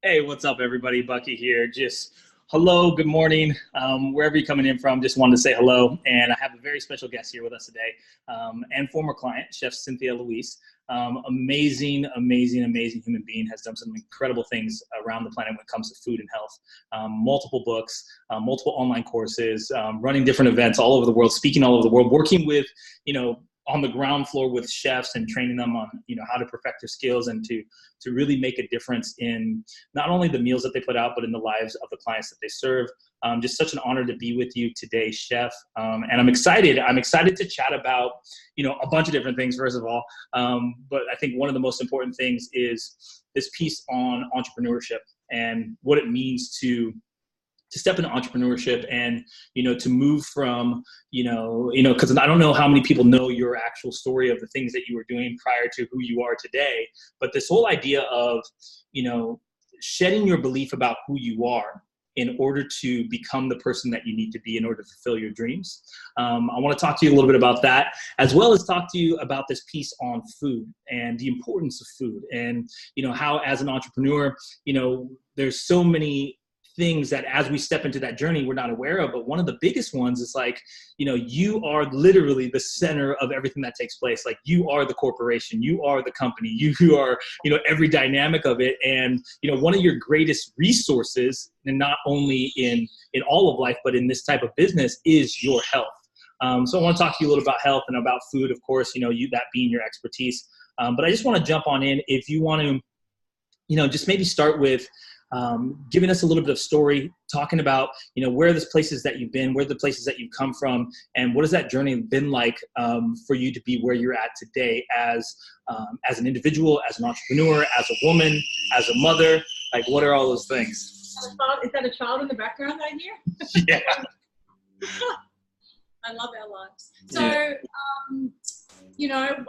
Hey, what's up, everybody? Bucky here. Just hello, good morning, wherever you're coming in from. Just wanted to say hello, and I have a very special guest here with us today, and former client, Chef Cynthia Luis. Amazing, amazing, amazing human being. Has done some incredible things around the planet when it comes to food and health. Multiple books, multiple online courses, running different events all over the world, speaking all over the world, working with, on the ground floor with chefs and training them on, how to perfect their skills and to really make a difference in not only the meals that they put out, but in the lives of the clients that they serve. Just such an honor to be with you today, Chef. And I'm excited. I'm excited to chat about, a bunch of different things, first of all. But I think one of the most important things is this piece on entrepreneurship and what it means to step into entrepreneurship and, to move from, because I don't know how many people know your actual story of the things that you were doing prior to who you are today, but this whole idea of, shedding your belief about who you are in order to become the person that you need to be in order to fulfill your dreams. I want to talk to you a little bit about that, as well as talk to you about this piece on food and the importance of food and, how as an entrepreneur, there's so many things that as we step into that journey, we're not aware of. But one of the biggest ones is like, you are literally the center of everything that takes place. Like you are the corporation, you are the company, you are, every dynamic of it. And, one of your greatest resources, and not only in all of life, but in this type of business, is your health. So I want to talk to you a little about health and about food, of course, you that being your expertise. But I just want to jump on in. If you want to, just maybe start with, giving us a little bit of story, talking about, where are the places that you've been, where are the places that you've come from, and what has that journey been like for you to be where you're at today as an individual, as an entrepreneur, as a woman, as a mother. Like, what are all those things? Is that a child in the background I hear? Yeah. I love our lives. So,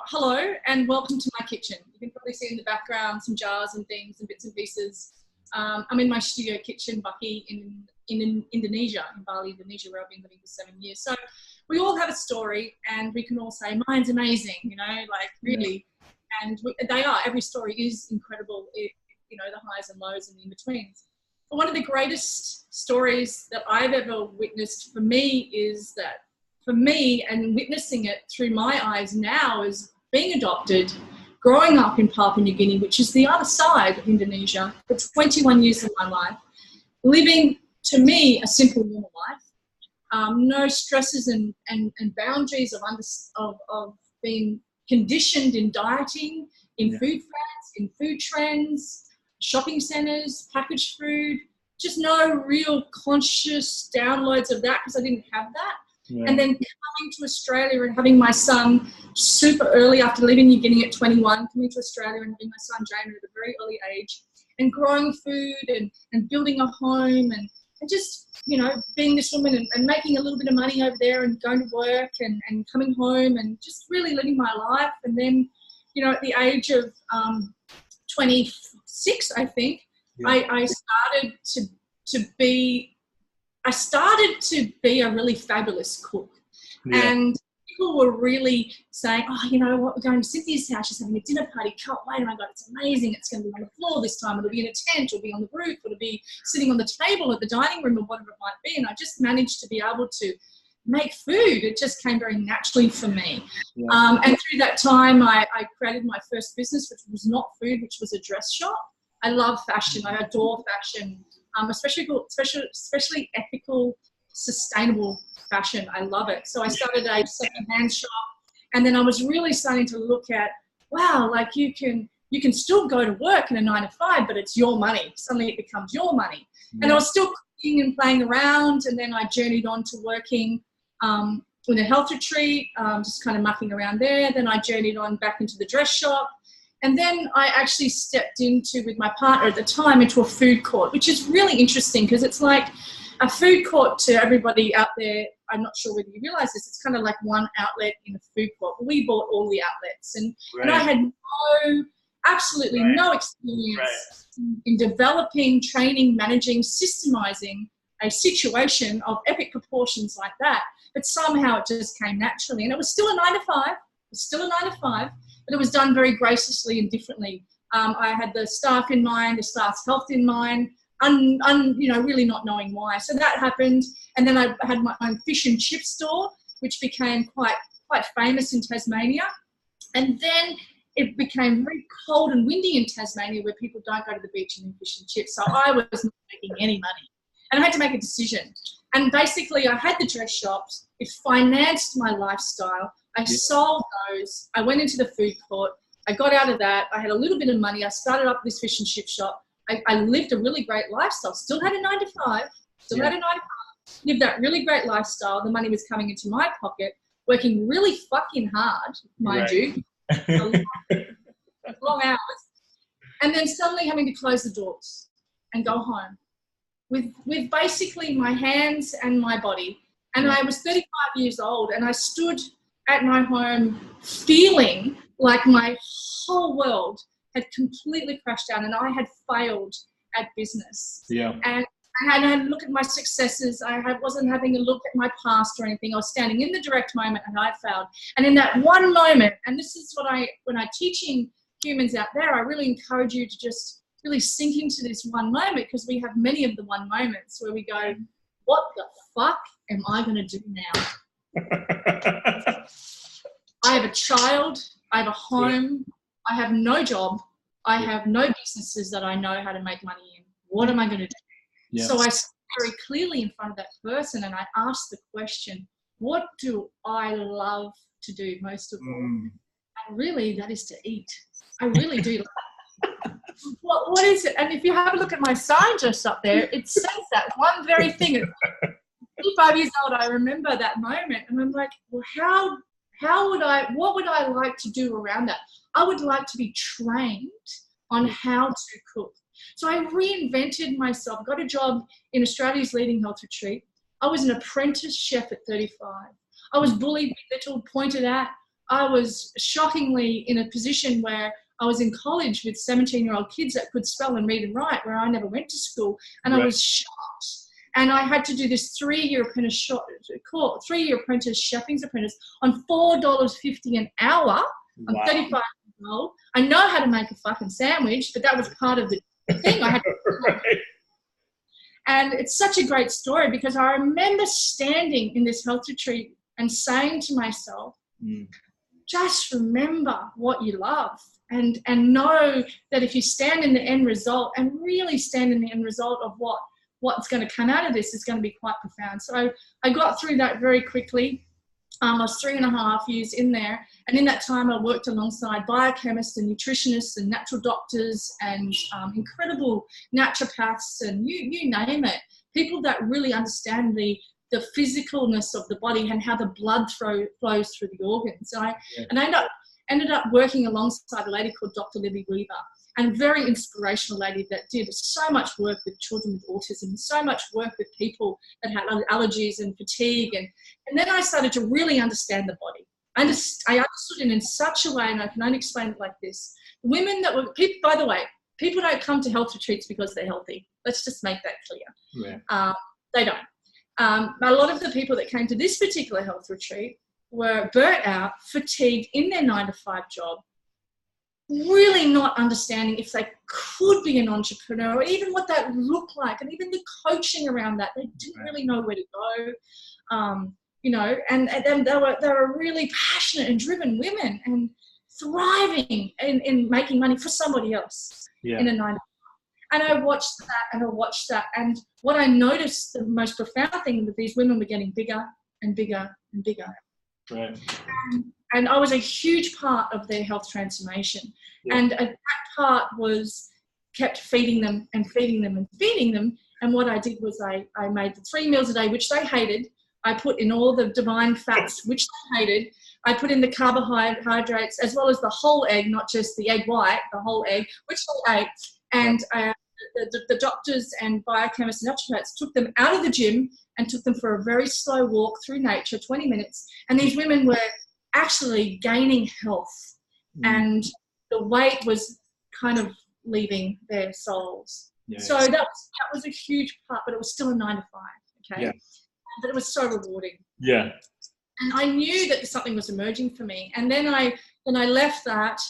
hello and welcome to my kitchen. You can probably see in the background some jars and things and bits and pieces. I'm in my studio kitchen, Bucky, in Indonesia, in Bali, Indonesia, where I've been living for 7 years. So we all have a story and we can all say, mine's amazing, really. And they are. Every story is incredible, the highs and lows and the in-betweens. But one of the greatest stories that I've ever witnessed for me is that, for me, and witnessing it through my eyes now, is being adopted, growing up in Papua New Guinea, which is the other side of Indonesia, for 21 years of my life, living, to me, a simple, normal life. No stresses and boundaries of being conditioned in dieting, in food fads, in food trends, shopping centres, packaged food, just no real conscious downloads of that because I didn't have that. Yeah. And then coming to Australia and having my son super early after leaving New Guinea at 21, coming to Australia and having my son Jamie at a very early age, and growing food and building a home and just, being this woman and making a little bit of money over there and going to work and coming home and just really living my life. And then, at the age of 26, I think, I started to be a really fabulous cook. Yeah. And people were really saying, oh, you know what, we're going to Cynthia's house, she's having a dinner party, can't wait, oh my God, it's amazing, it's going to be on the floor this time, it'll be in a tent, it'll be on the roof, it'll be sitting on the table at the dining room or whatever it might be. And I just managed to be able to make food. It just came very naturally for me. Yeah. And through that time, I created my first business, which was not food, which was a dress shop. I love fashion, I adore fashion. Especially ethical, sustainable fashion. I love it. So I started a second-hand shop, and then I was really starting to look at, wow, like you can still go to work in a 9 to 5, but it's your money. Suddenly it becomes your money. Yeah. And I was still cooking and playing around, and then I journeyed on to working in a health retreat, just kind of mucking around there. Then I journeyed on back into the dress shop. And then I actually stepped into, with my partner at the time, into a food court, which is really interesting because it's like a food court to everybody out there. I'm not sure whether you realise this. It's kind of like one outlet in a food court. We bought all the outlets. And I had absolutely no experience in developing, training, managing, systemising a situation of epic proportions like that. But somehow it just came naturally. And it was still a 9 to 5. It was still a 9 to 5. But it was done very graciously and differently I had the staff in mind, the staff's health in mind, really not knowing why. So that happened. And then I had my own fish and chip store, which became quite famous in Tasmania. And then it became very cold and windy in Tasmania, where people don't go to the beach and eat fish and chips. So I was not making any money. And I had to make a decision. And basically I had the dress shops. It financed my lifestyle. I sold those. I went into the food court. I got out of that. I had a little bit of money. I started up this fish and chip shop. I lived a really great lifestyle. Still had a 9 to 5. Lived that really great lifestyle. The money was coming into my pocket. Working really fucking hard, mind you. Long hours. And then suddenly having to close the doors and go home with basically my hands and my body. And I was 35 years old, and I stood at my home feeling like my whole world had completely crashed down and I had failed at business. Yeah. And I had to look at my successes. I wasn't having a look at my past or anything. I was standing in the direct moment and I failed. And in that one moment, and this is what when I'm teaching humans out there, I really encourage you to just really sink into this one moment, because we have many of the one moments where we go, what the fuck am I going to do now? I have a child. I have a home. I have no job. I have no businesses that I know how to make money in. What am I going to do? Yeah. So I stood very clearly in front of that person and I asked the question, what do I love to do most of all? And really, that is to eat. I really do. What is it? And if you have a look at my sign just up there, it says that one very thing. At 25 years old, I remember that moment and I'm like, well, what would I like to do around that? I would like to be trained on how to cook. So I reinvented myself, got a job in Australia's leading health retreat. I was an apprentice chef at 35. I was bullied, belittled, pointed at. I was shockingly in a position where I was in college with 17-year-old kids that could spell and read and write, where I never went to school. And I was shocked. And I had to do this 3-year apprentice chefing's apprentice on $4.50 an hour. I'm 35 years old. I know how to make a fucking sandwich, but that was part of the thing. I had to And it's such a great story, because I remember standing in this health retreat and saying to myself, just remember what you love, and know that if you stand in the end result and really stand in the end result of what's going to come out of this, is going to be quite profound. So I got through that very quickly. I was 3.5 years in there, and in that time I worked alongside biochemists and nutritionists and natural doctors and incredible naturopaths and you name it, people that really understand the physicalness of the body and how the blood flows through the organs. And I ended up working alongside a lady called Dr. Libby Weaver, and a very inspirational lady that did so much work with children with autism, so much work with people that had allergies and fatigue. And then I started to really understand the body. I understood it in such a way, and I can only explain it like this. Women that were, by the way, people don't come to health retreats because they're healthy. Let's just make that clear. Yeah. They don't. A lot of the people that came to this particular health retreat were burnt out, fatigued in their 9 to 5 job, really not understanding if they could be an entrepreneur or even what that looked like, and even the coaching around that. They didn't really know where to go, and they were really passionate and driven women and thriving in making money for somebody else in a 9 to 5. And I watched that. And what I noticed, the most profound thing, that these women were getting bigger and bigger and bigger. Right. And I was a huge part of their health transformation. Yeah. And that part was kept feeding them and feeding them and feeding them. And what I did was I made the 3 meals a day, which they hated. I put in all the divine fats, which they hated. I put in the carbohydrates as well as the whole egg, not just the egg white, the whole egg, which they ate. And the doctors and biochemists and naturopaths took them out of the gym and took them for a very slow walk through nature, 20 minutes. And these women were actually gaining health, and the weight was kind of leaving their souls. Yeah. So that was a huge part, but it was still a 9 to 5. Okay. Yeah. But it was so rewarding. Yeah. And I knew that something was emerging for me. And then I left that.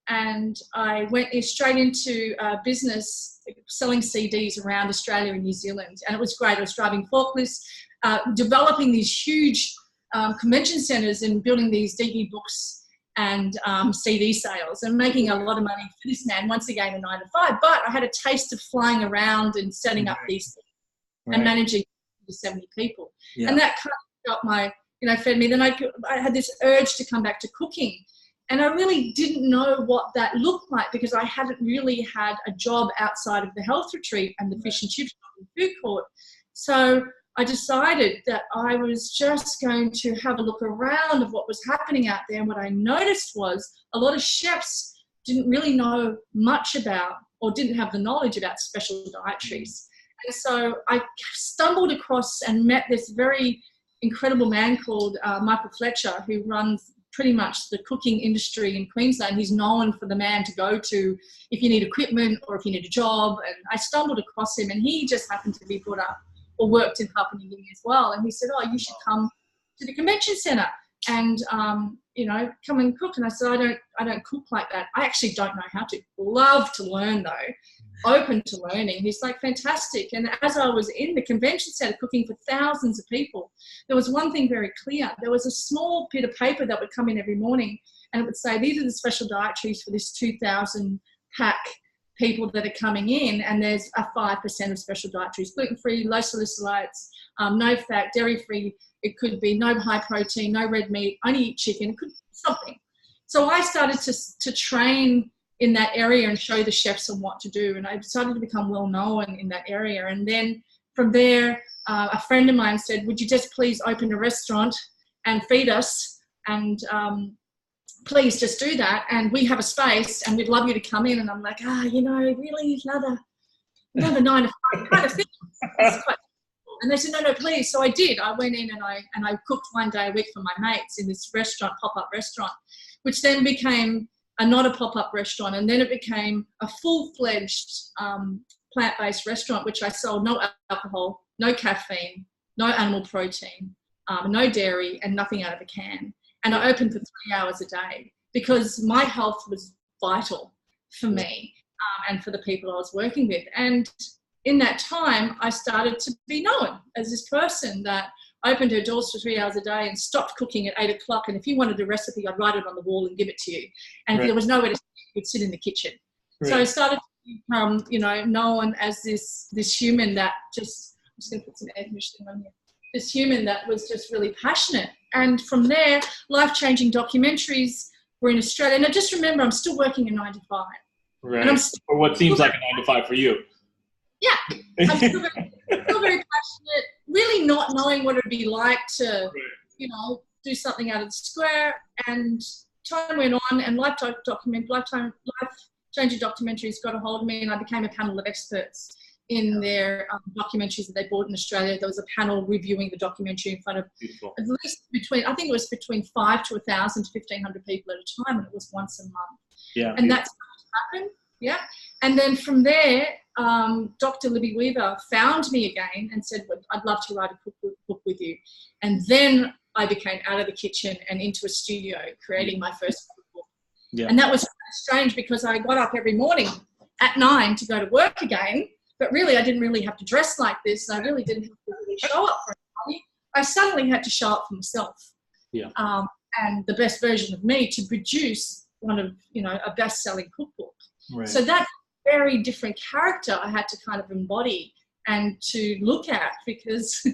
and I went straight into business selling CDs around Australia and New Zealand, and it was great. I was driving forklifts, developing these huge convention centres and building these DVD books and CD sales, and making a lot of money for this man, once again a 9 to 5. But I had a taste of flying around and setting up these things and managing 70 people, and that kind of got my, fed me. Then I had this urge to come back to cooking. And I really didn't know what that looked like, because I hadn't really had a job outside of the health retreat and the fish and chips and food court. So I decided that I was just going to have a look around of what was happening out there. And what I noticed was a lot of chefs didn't really know much about, or didn't have the knowledge about, special dietaries. And so I stumbled across and met this very incredible man called Michael Fletcher, who runs pretty much the cooking industry in Queensland. He's known for the man to go to if you need equipment or if you need a job. And I stumbled across him, and he just happened to be brought up or worked in Papua New Guinea as well. And he said, "Oh, you should come to the convention centre and, come and cook." And I said, I don't cook like that. I actually don't know how to. Love to learn though. Open to learning. He's like, fantastic. And as I was in the convention centre cooking for thousands of people, there was one thing very clear. There was a small bit of paper that would come in every morning, and it would say, these are the special dietaries for this 2,000 pack people that are coming in, and there's a 5% of special dietaries: gluten-free, low salicylates, no fat, dairy-free. It could be no high protein, no red meat, only eat chicken. It could be something. So I started to train in that area and show the chefs on what to do. And I decided to become well known in that area. And then from there, a friend of mine said, "Would you just please open a restaurant and feed us? And please just do that. And we have a space and we'd love you to come in." And I'm like, really another 9 to 5 kind of thing. And they said, no, please. So I did. I went in and I cooked one day a week for my mates in this restaurant, pop-up restaurant, which then became not a pop-up restaurant, and then it became a full-fledged plant-based restaurant, which I sold no alcohol, no caffeine, no animal protein, no dairy, and nothing out of a can. And I opened for 3 hours a day, because my health was vital for me and for the people I was working with. And in that time, I started to be known as this person that opened her doors for 3 hours a day and stopped cooking at 8 o'clock. And if you wanted a recipe, I'd write it on the wall and give it to you. And if there was nowhere to sit, you'd sit in the kitchen. So I started to become, known as this human that just, I'm just going to put some air conditioning on here, this human that was just really passionate. And from there, life-changing documentaries were in Australia. And I just remember, I'm still working a 9 to 5. Right. And or what seems like a 9 to 5 for you. Yeah. I'm still very passionate, really not knowing what it would be like to, do something out of the square. And time went on, and life-changing documentaries got a hold of me, and I became a panel of experts in their documentaries that they bought in Australia. There was a panel reviewing the documentary in front of at least between 5 to 1,000 to 1,500 people at a time, and it was once a month. Yeah. And that's what happened. Yeah. And then from there, Dr. Libby Weaver found me again and said, "I'd love to write a cookbook with you." And then I became out of the kitchen and into a studio, creating my first cookbook. Yeah. And that was strange, because I got up every morning at 9 to go to work again, but really I didn't really have to dress like this. And I really didn't have to really show up for anybody. I suddenly had to show up for myself. Yeah. And the best version of me, to produce one of, a best-selling cookbook. Right. So that's a very different character I had to kind of embody and to look at, because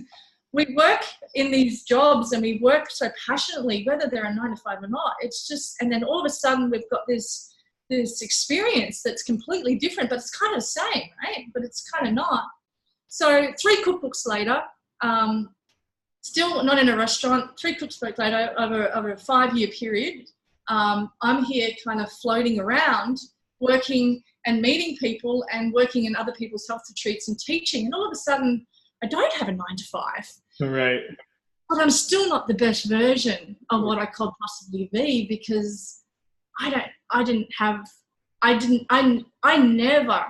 we work in these jobs and we work so passionately, whether they're a 9 to 5 or not. It's just, and then all of a sudden we've got this experience that's completely different, but it's kind of the same, right? But it's kind of not. So 3 cookbooks later, still not in a restaurant, 3 cookbooks later, over a 5-year period, I'm here kind of floating around, working and meeting people and working in other people's health retreats and teaching. And all of a sudden, I don't have a 9 to 5. Right. But I'm still not the best version of what I could possibly be, because I never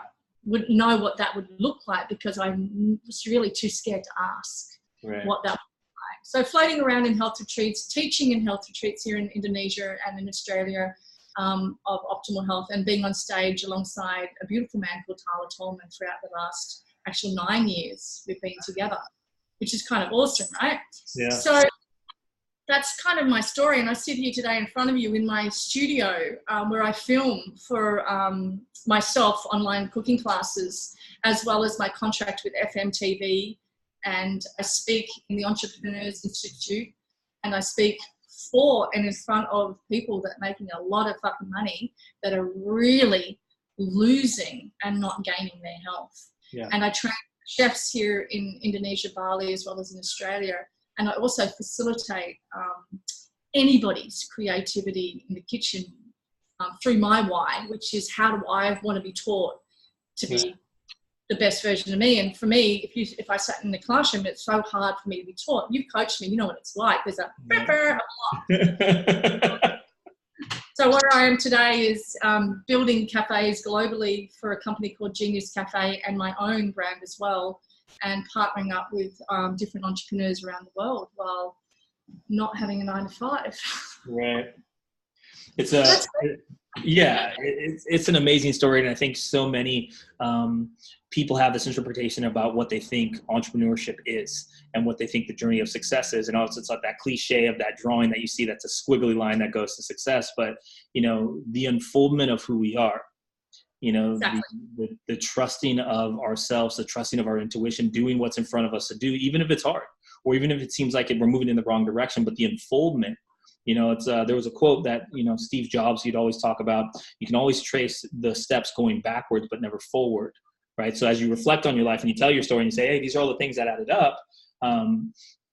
would know what that would look like, because I was really too scared to ask what that would look like. So floating around in health retreats, teaching in health retreats here in Indonesia and in Australia, of optimal health, and being on stage alongside a beautiful man called Tyler Tolman throughout the last actual 9 years we've been together, which is kind of awesome, right? Yeah. So that's kind of my story. And I sit here today in front of you in my studio where I film for myself online cooking classes, as well as my contract with FMTV. And I speak in the Entrepreneurs Institute, and I speak for and in front of people that are making a lot of fucking money, that are really losing and not gaining their health. Yeah. And I train chefs here in Indonesia, Bali, as well as in Australia. And I also facilitate anybody's creativity in the kitchen through my why, which is how do I want to be taught to be the best version of me. And for me, if I sat in the classroom, it's so hard for me to be taught. You've coached me, you know what it's like. There's a So where I am today is building cafes globally for a company called Genius Cafe, and my own brand as well, and partnering up with different entrepreneurs around the world while not having a 9-to-5. Right. It's it's an amazing story. And I think so many people have this interpretation about what they think entrepreneurship is and what they think the journey of success is. And also it's like that cliche of that drawing that you see, that's a squiggly line that goes to success. But, you know, the unfoldment of who we are, you know, exactly. the trusting of ourselves, the trusting of our intuition, doing what's in front of us to do, even if it's hard, or even if it seems like we're moving in the wrong direction. But the unfoldment, you know, it's there was a quote that, you know, Steve Jobs, he'd always talk about, you can always trace the steps going backwards, but never forward, right? So as you reflect on your life and you tell your story and you say, hey, these are all the things that added up,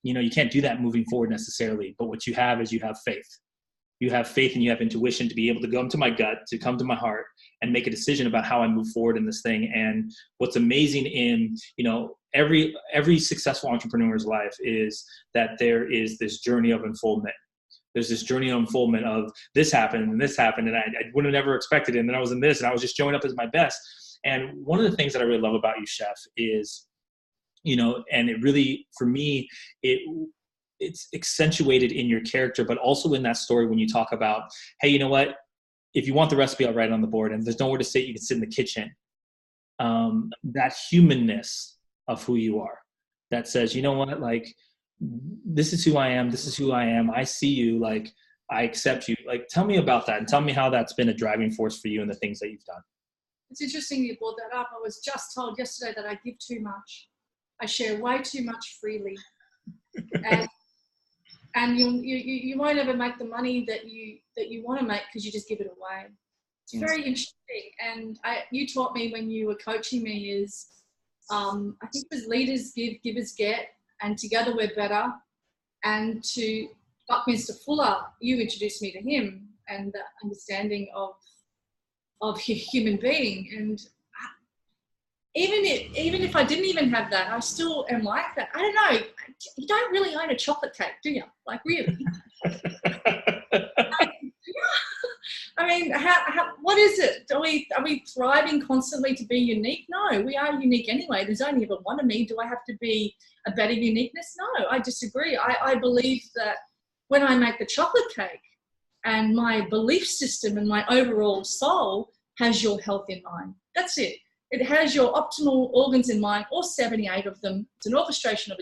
you know, you can't do that moving forward necessarily. But what you have is you have faith. You have faith and you have intuition to be able to go into my gut, to come to my heart and make a decision about how I move forward in this thing. And what's amazing in, you know, every successful entrepreneur's life is that there is this journey of unfoldment. There's this journey of unfoldment of this happened and this happened, and I would have never expected it. And then I was in this, and I was just showing up as my best. And one of the things that I really love about you, Chef, is, you know, and it really, for me, it's accentuated in your character, but also in that story when you talk about, hey, you know what? If you want the recipe, I'll write it on the board, and there's nowhere to sit, you can sit in the kitchen. That humanness of who you are, that says, you know what, like, this is who I am. This is who I am. I see you. Like, I accept you. Like, tell me about that, and tell me how that's been a driving force for you and the things that you've done. It's interesting you brought that up. I was just told yesterday that I give too much. I share way too much freely. And you won't ever make the money that you want to make because you just give it away. It's very interesting. And you taught me when you were coaching me is, I think it was leaders give, givers get, and together we're better. And to Buckminster Fuller, you introduced me to him and the understanding of human being. And even if I didn't even have that, I still am like that. I don't know. You don't really own a chocolate cake, do you? Like, really? I mean, what is it? Are we thriving constantly to be unique? No, we are unique anyway. There's only ever one of me. Do I have to be a better uniqueness? No, I disagree. I believe that when I make the chocolate cake, and my belief system and my overall soul has your health in mind. That's it. It has your optimal organs in mind, or 78 of them. It's an orchestration of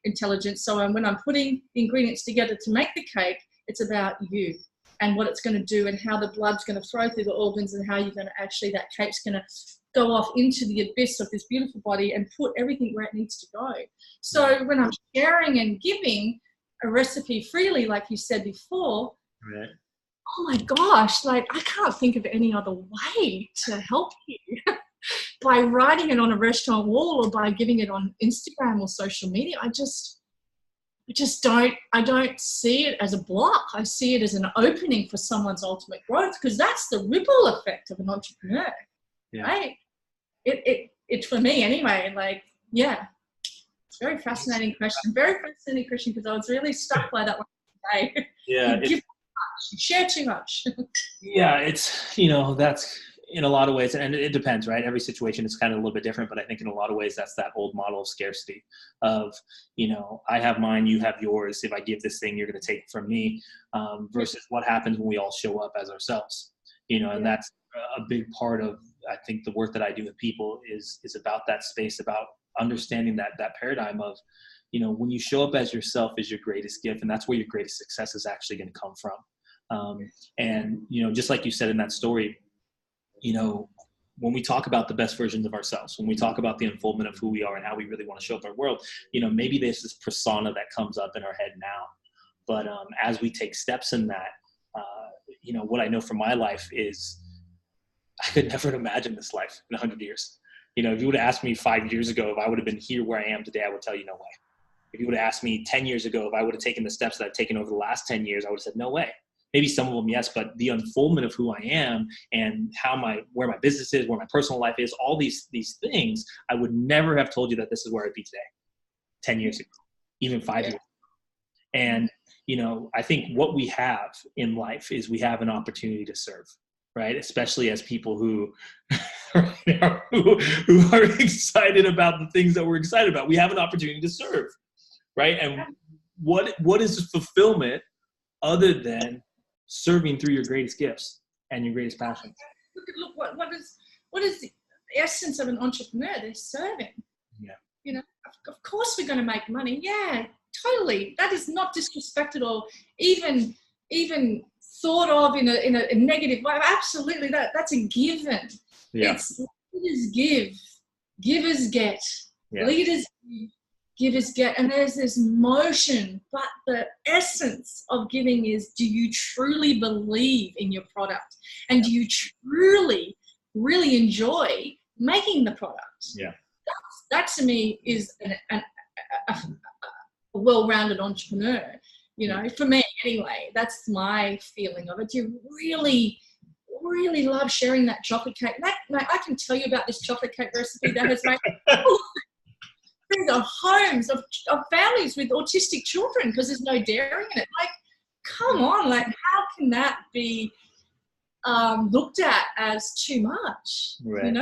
intelligence. So when I'm putting the ingredients together to make the cake, it's about you and what it's going to do and how the blood's going to flow through the organs and how you're going to actually, that cake's going to go off into the abyss of this beautiful body and put everything where it needs to go. So when I'm sharing and giving a recipe freely, like you said before, right. Oh my gosh, like I can't think of any other way to help you by writing it on a restaurant wall or by giving it on Instagram or social media. I don't see it as a block. I see it as an opening for someone's ultimate growth, because that's the ripple effect of an entrepreneur, right? It's for me anyway, like, yeah. It's a very fascinating question. Very fascinating question, because I was really struck by that one today. Yeah. You share too much. Yeah, it's, you know, that's, in a lot of ways, and it depends, right? Every situation is kind of a little bit different, but I think in a lot of ways, that's that old model of scarcity of, I have mine, you have yours. If I give this thing, you're going to take it from me, versus what happens when we all show up as ourselves, and that's a big part of, I think, the work that I do with people is about that space, about understanding that paradigm of, when you show up as yourself is your greatest gift, and that's where your greatest success is actually going to come from. And, just like you said in that story, when we talk about the best versions of ourselves, when we talk about the unfoldment of who we are and how we really want to show up in our world, maybe there's this persona that comes up in our head now. But as we take steps in that, what I know from my life is I could never imagine this life in 100 years. If you would have asked me 5 years ago if I would have been here where I am today, I would tell you no way. If you would have asked me 10 years ago if I would have taken the steps that I've taken over the last 10 years, I would have said no way. Maybe some of them, yes, but the unfoldment of who I am and where my business is, where my personal life is, all these things, I would never have told you that this is where I'd be today, 10 years ago, even 5 years ago. And, I think what we have in life is we have an opportunity to serve, right? Especially as people who are excited about the things that we're excited about. We have an opportunity to serve, right? And what is fulfillment other than serving through your greatest gifts and your greatest passions? Look, what is the essence of an entrepreneur? They're serving. Yeah. Of course we're going to make money. Yeah, totally. That is not disrespected or even thought of in a negative way. Absolutely, that's a given. Yeah. It's leaders give, givers get. Yeah. Leaders give is get, and there's this motion, but the essence of giving is, do you truly believe in your product, and do you truly really enjoy making the product? Yeah, that to me is a well-rounded entrepreneur. For me anyway, that's my feeling of it. You really love sharing that chocolate cake. I can tell you about this chocolate cake recipe that has made through the homes of families with autistic children because there's no dairy in it. Like, come on, how can that be looked at as too much? Right.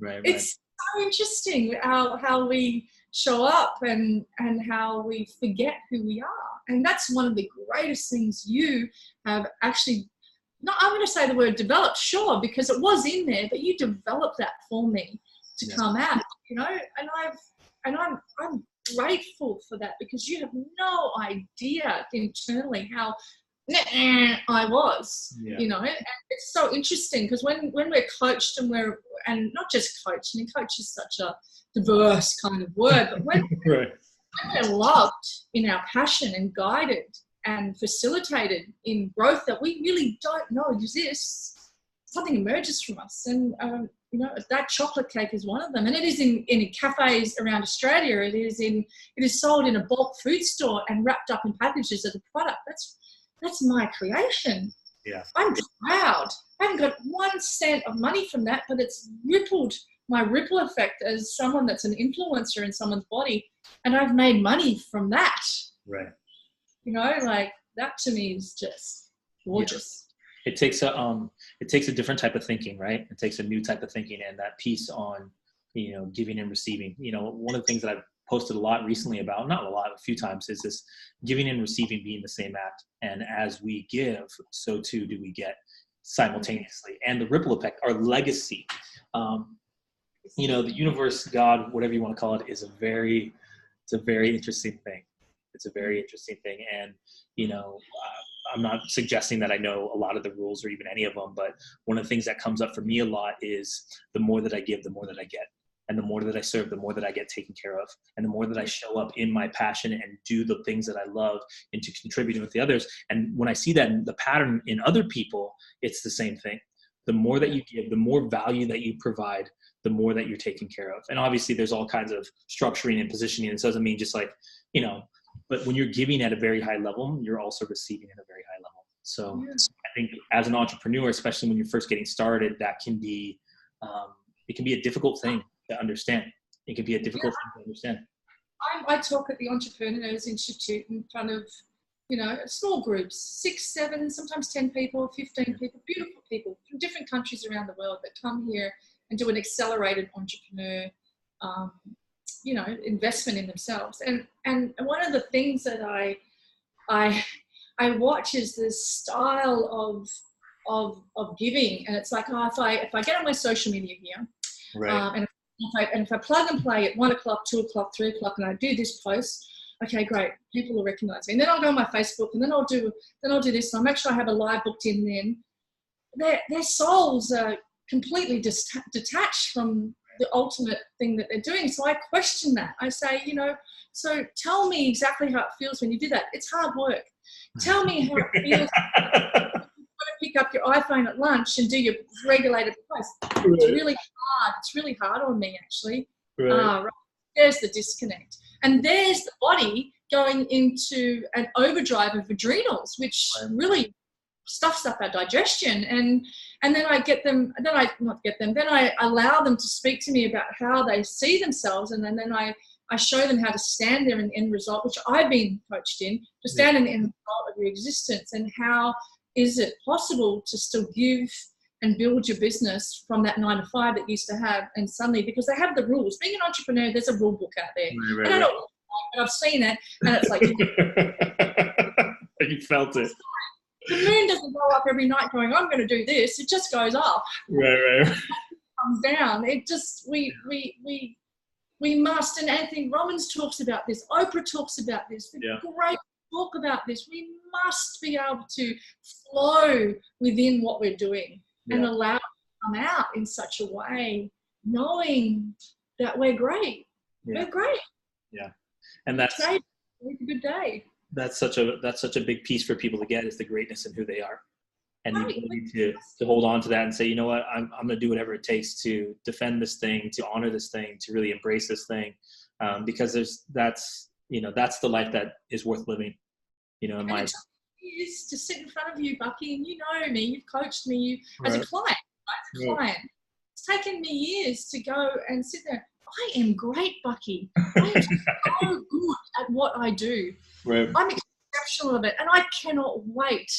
Right. It's so interesting how we show up and how we forget who we are. And that's one of the greatest things you have actually, I'm going to say the word developed, sure, because it was in there, but you developed that for me to come out, and I'm grateful for that, because you have no idea internally how I was, and it's so interesting because when we're coached and not just coached, coach is such a diverse kind of word, but when we're loved in our passion and guided and facilitated in growth that we really don't know exists, something emerges from us. And that chocolate cake is one of them, and it is in cafes around Australia. It is sold in a bulk food store and wrapped up in packages as a product. That's my creation. Yeah, I'm proud. I haven't got 1 cent of money from that, but it's rippled my ripple effect as someone that's an influencer in someone's body, and I've made money from that. Right. That to me is just gorgeous. Yeah. It takes a different type of thinking, right? It takes a new type of thinking, and that piece on, giving and receiving. One of the things that I've posted a lot recently about, not a lot, a few times, is this giving and receiving being the same act. And as we give, so too do we get simultaneously. And the ripple effect, our legacy, the universe, God, whatever you want to call it, it's a very interesting thing. It's a very interesting thing. And, I'm not suggesting that I know a lot of the rules or even any of them, but one of the things that comes up for me a lot is the more that I give, the more that I get. And the more that I serve, the more that I get taken care of. And the more that I show up in my passion and do the things that I love into contributing with the others. And when I see that in the pattern in other people, it's the same thing. The more that you give, the more value that you provide, the more that you're taken care of. And obviously there's all kinds of structuring and positioning. It doesn't mean just but when you're giving at a very high level, you're also receiving at a very high level. So I think as an entrepreneur, especially when you're first getting started, that can be, it can be a difficult thing to understand. It can be a difficult thing to understand. I talk at the Entrepreneurs Institute in front of, you know, small groups, 6, 7, sometimes 10 people, 15 people, beautiful people from different countries around the world that come here and do an accelerated entrepreneur, you know, investment in themselves. And one of the things that I watch is this style of giving, and it's like, oh, if I get on my social media here, Right. and if I plug and play at 1 o'clock, 2 o'clock, 3 o'clock, and I do this post, okay, great, people will recognize me. And then I'll go on my Facebook, and then I'll do this. And I'll make sure I have a live booked in. Then their souls are completely detached from the ultimate thing that they're doing. So I question that. I say, you know, so tell me exactly how it feels when you do that. It's hard work. Tell me how it feels to pick up your iPhone at lunch and do your regulated post. It's really hard. It's really hard on me, actually. Right. There's the disconnect. And there's the body going into an overdrive of adrenals, which really stuffs up our digestion. And then I get them, then I allow them to speak to me about how they see themselves. And then I show them how to stand there in the end result, which I've been coached in, to stand in the end result of your existence. And how is it possible to still give and build your business from that 9 to 5 that you used to have, and suddenly, because they have the rules. Being an entrepreneur, there's a rule book out there. Right. And I don't, but I've seen it, and it's like you felt it. The moon doesn't go up every night going, I'm going to do this. It just goes up. Right. It comes down. It just we must. And Anthony Robbins talks about this. Oprah talks about this. The great talk about this. We must be able to flow within what we're doing and allow it to come out in such a way, knowing that we're great. We're great. Yeah. And that's a good day. That's such a big piece for people to get, is the greatness in who they are. And the ability to hold on to that and say, you know what, I'm going to do whatever it takes to defend this thing, to honor this thing, to really embrace this thing. Because that's the life that is worth living, you know, in my is to sit in front of you, Bucky, and you know me, you've coached me as a client, right? It's taken me years to go and sit there. I am great, Bucky. I am so good at what I do. Right. I'm exceptional at it, and I cannot wait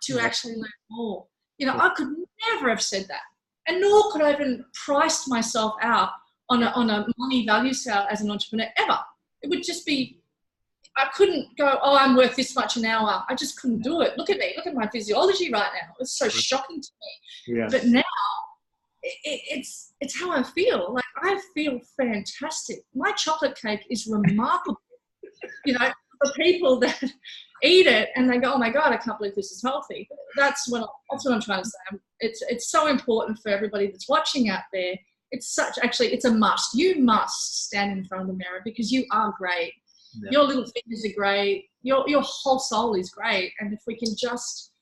to actually learn more. You know, I could never have said that, and nor could I have even priced myself out on a money value scale as an entrepreneur ever. It would just be, I couldn't go, oh, I'm worth this much an hour. I just couldn't do it. Look at me. Look at my physiology right now. It's so shocking to me. Yeah. But now it's how I feel. Like, I feel fantastic. My chocolate cake is remarkable. You know, the people that eat it and they go, oh my God, I can't believe this is healthy. That's what I'm trying to say. It's so important for everybody that's watching out there. It's a must. You must stand in front of the mirror, because you are great. Yeah. Your little fingers are great. Your whole soul is great. And if we can just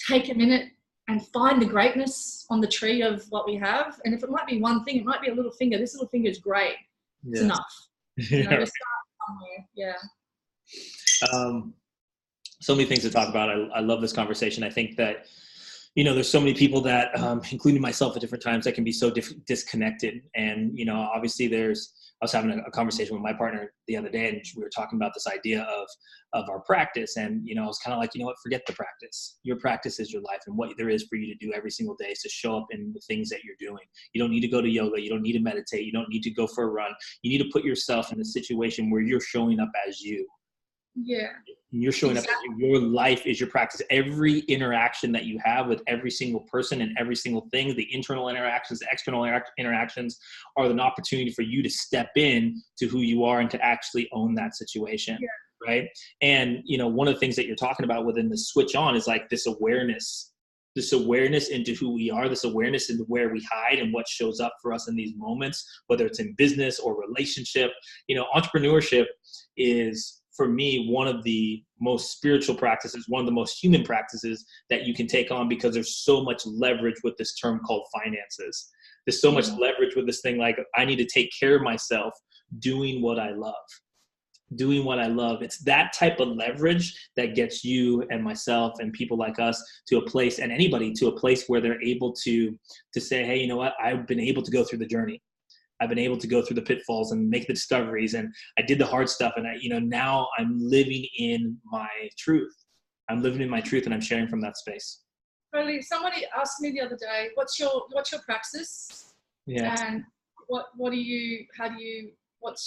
take a minute and find the greatness on the tree of what we have, and if it might be one thing, it might be a little finger. This little finger is great. It's enough. You know, just start somewhere. Yeah. So many things to talk about. I love this conversation. I think that, you know, there's so many people that, including myself at different times, that can be so disconnected. And, you know, obviously I was having a conversation with my partner the other day, and we were talking about this idea of our practice. And, you know, I was kind of like, you know what, forget the practice. Your practice is your life, and what there is for you to do every single day is to show up in the things that you're doing. You don't need to go to yoga. You don't need to meditate. You don't need to go for a run. You need to put yourself in a situation where you're showing up as you. Yeah. You're showing up. Your life is your practice. Every interaction that you have with every single person and every single thing, the internal interactions, the external interactions, are an opportunity for you to step in to who you are and to actually own that situation. Yeah. Right. And, you know, one of the things that you're talking about within the switch on is like this awareness into who we are, this awareness into where we hide and what shows up for us in these moments, whether it's in business or relationship. You know, entrepreneurship is, for me, one of the most spiritual practices, one of the most human practices that you can take on, because there's so much leverage with this term called finances. There's so much leverage with this thing. Like, I need to take care of myself doing what I love. It's that type of leverage that gets you and myself and people like us to a place, and anybody to a place where they're able to say, hey, you know what? I've been able to go through the journey. I've been able to go through the pitfalls and make the discoveries, and I did the hard stuff. And now I'm living in my truth. I'm living in my truth and I'm sharing from that space. Totally. Somebody asked me the other day, what's your praxis? Yeah. And what's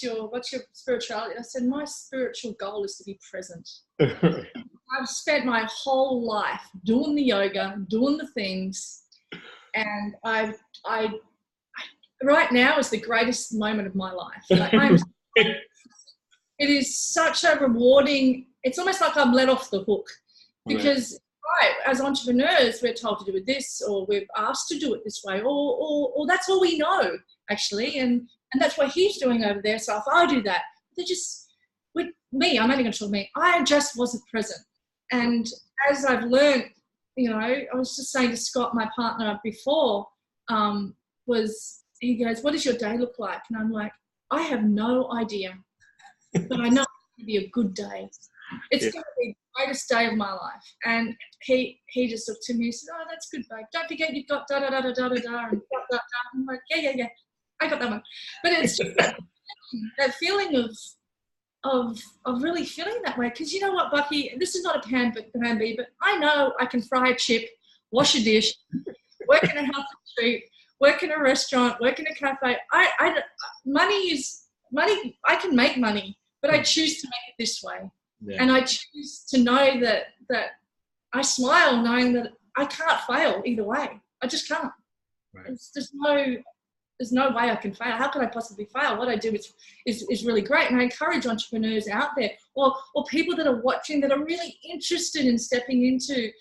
your spirituality? I said, my spiritual goal is to be present. I've spent my whole life doing the yoga, doing the things, and I right now is the greatest moment of my life. Like, it is such a rewarding, it's almost like I'm let off the hook, because as entrepreneurs, we're told to do it this, or we're asked to do it this way, or that's all we know, actually, and that's what he's doing over there. So if I do that, they're just, with me, I'm only going to talk me, I just wasn't present. And as I've learned, you know, I was just saying to Scott, my partner before, he goes, what does your day look like? And I'm like, I have no idea, but I know it's going to be a good day. It's going to be the greatest day of my life. And he just looked to me and said, oh, that's good, babe. Don't forget you've got da-da-da-da-da-da-da and da-da-da-da. I'm like, yeah. I got that one. But it's just that feeling of really feeling that way. Because you know what, Bucky, this is not a plan B, but I know I can fry a chip, wash a dish, work in a health retreat, work in a restaurant, work in a cafe. Money, I can make money, but I choose to make it this way. Yeah. And I choose to know that I smile knowing that I can't fail either way. I just can't. Right. There's no way I can fail. How could I possibly fail? What I do is really great. And I encourage entrepreneurs out there, or people that are watching that are really interested in stepping into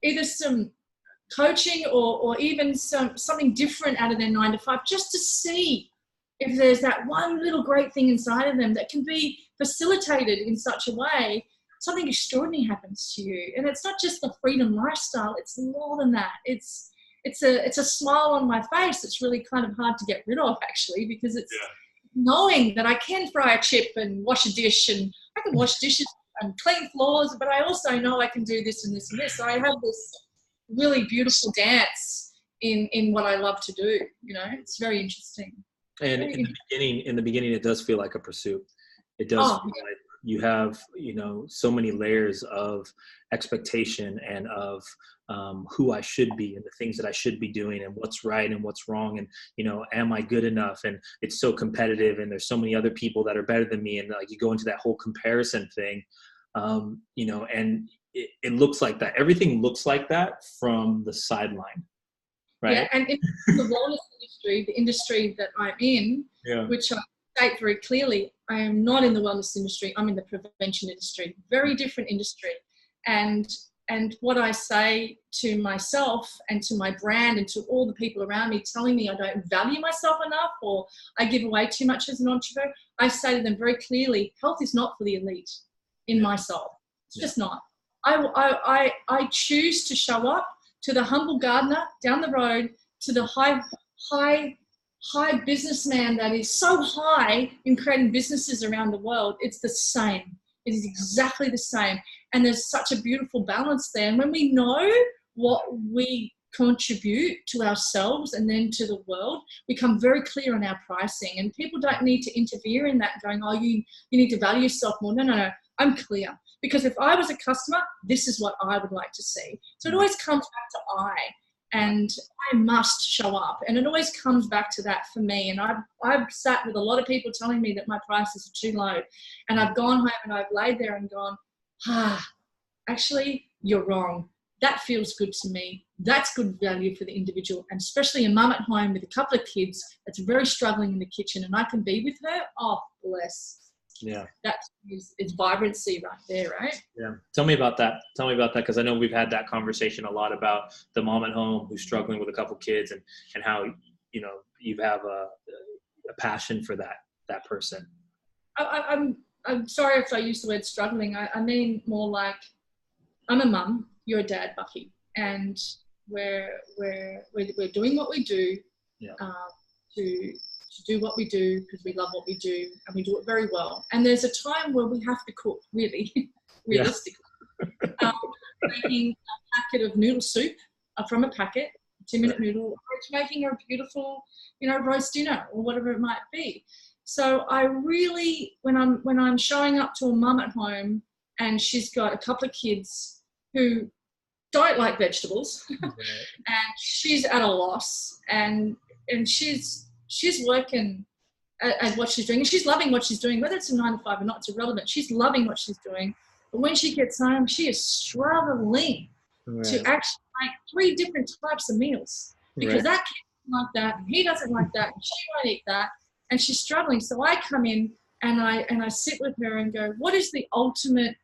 either some coaching or even something different out of their 9 to 5, just to see if there's that one little great thing inside of them that can be facilitated in such a way, something extraordinary happens to you. And it's not just the freedom lifestyle, it's more than that. It's a smile on my face that's really kind of hard to get rid of, actually, because it's knowing that I can fry a chip and wash a dish, and I can wash dishes and clean floors, but I also know I can do this and this and this. So I have this really beautiful dance in what I love to do. You know, it's very interesting. And in the beginning, it does feel like a pursuit. It does feel like you have, you know, so many layers of expectation and of who I should be and the things that I should be doing and what's right and what's wrong. And, you know, am I good enough? And it's so competitive and there's so many other people that are better than me. And like you go into that whole comparison thing, you know, and it looks like that. Everything looks like that from the sideline. Right. Yeah, and in the wellness industry, the industry that I'm in, which I state very clearly, I am not in the wellness industry. I'm in the prevention industry. Very different industry. And what I say to myself and to my brand and to all the people around me telling me I don't value myself enough or I give away too much as an entrepreneur, I say to them very clearly, health is not for the elite in my soul. It's just not. I choose to show up to the humble gardener down the road, to the high businessman that is so high in creating businesses around the world. It's the same. It is exactly the same. And there's such a beautiful balance there. And when we know what we contribute to ourselves and then to the world, we become very clear on our pricing. And people don't need to interfere in that going, oh, you need to value yourself more. No. I'm clear. Because if I was a customer, this is what I would like to see. So it always comes back to I, and I must show up. And it always comes back to that for me. And I've sat with a lot of people telling me that my prices are too low. And I've gone home and I've laid there and gone, actually, you're wrong. That feels good to me. That's good value for the individual. And especially a mum at home with a couple of kids that's very struggling in the kitchen and I can be with her. Oh, bless. Yeah. That is vibrancy right there, right? Yeah. Tell me about that. Because I know we've had that conversation a lot about the mom at home who's struggling with a couple kids and how, you know, you have a passion for that person. I'm sorry if I use the word struggling. I mean more like I'm a mum, you're a dad, Bucky, and we're doing what we do to do what we do because we love what we do and we do it very well. And there's a time where we have to cook, really, realistically. Making a packet of noodle soup from a packet, 2-minute noodle, or it's making a beautiful, you know, roast dinner or whatever it might be. So I really, when I'm showing up to a mum at home and she's got a couple of kids who don't like vegetables, and she's at a loss, and she's working at what she's doing, and she's loving what she's doing, whether it's a 9 to 5 or not, it's irrelevant. She's loving what she's doing, but when she gets home, she is struggling to actually make 3 different types of meals, because that kid doesn't like that, and he doesn't like that, and she won't eat that, and she's struggling. So I come in and I sit with her and go, what is the ultimate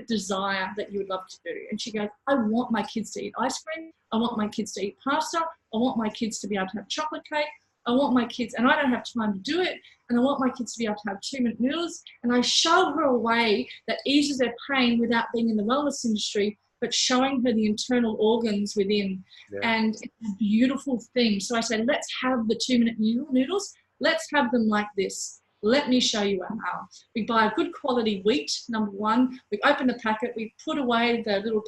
desire that you would love to do? And she goes, I want my kids to eat ice cream. I want my kids to eat pasta. I want my kids to be able to have chocolate cake. I want my kids, and I don't have time to do it, and I want my kids to be able to have 2-minute noodles. And I show her a way that eases her pain without being in the wellness industry, but showing her the internal organs within. And it's a beautiful thing. So I say, let's have the 2-minute noodles. Let's have them like this. Let me show you how. We buy a good quality wheat, number one. We open the packet. We put away the little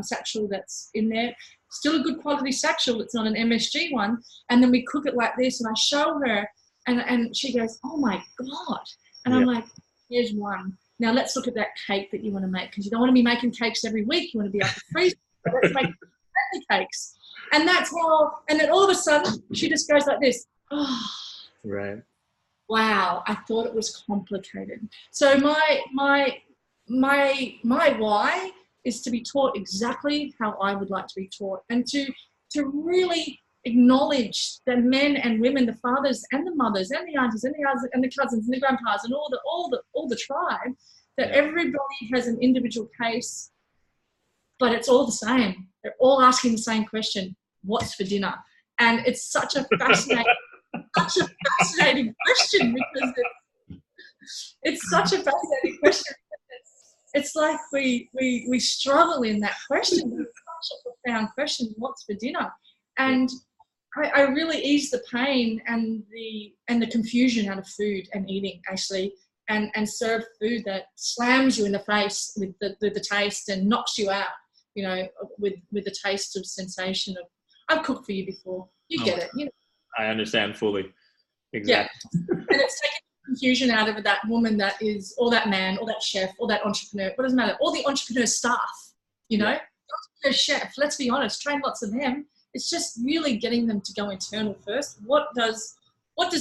satchel that's in there. Still a good quality satchel. It's not an MSG one. And then we cook it like this. And I show her, and she goes, oh my God. And I'm like, here's one. Now let's look at that cake that you want to make, because you don't want to be making cakes every week. You want to be able to freeze it. So let's make cakes. And that's how, and then all of a sudden she just goes like this. Oh, wow, I thought it was complicated. So my why is to be taught exactly how I would like to be taught, and to really acknowledge the men and women, the fathers and the mothers and the aunties and the cousins and the grandpas and all the tribe, that everybody has an individual case, but it's all the same. They're all asking the same question: what's for dinner? And it's such a fascinating question, because it's such a fascinating question. It's like we struggle in that question. It's such a profound question: what's for dinner? And I really ease the pain and the confusion out of food and eating, actually, and serve food that slams you in the face with the taste and knocks you out, you know, with the taste of sensation of, I've cooked for you before, you get it, you know. I understand fully. Exactly. Yeah. And it's taking confusion out of that woman that is, or that man, or that chef, or that entrepreneur, what does it matter? All the entrepreneur staff, you know, entrepreneur chef, let's be honest, train lots of them. It's just really getting them to go internal first. What does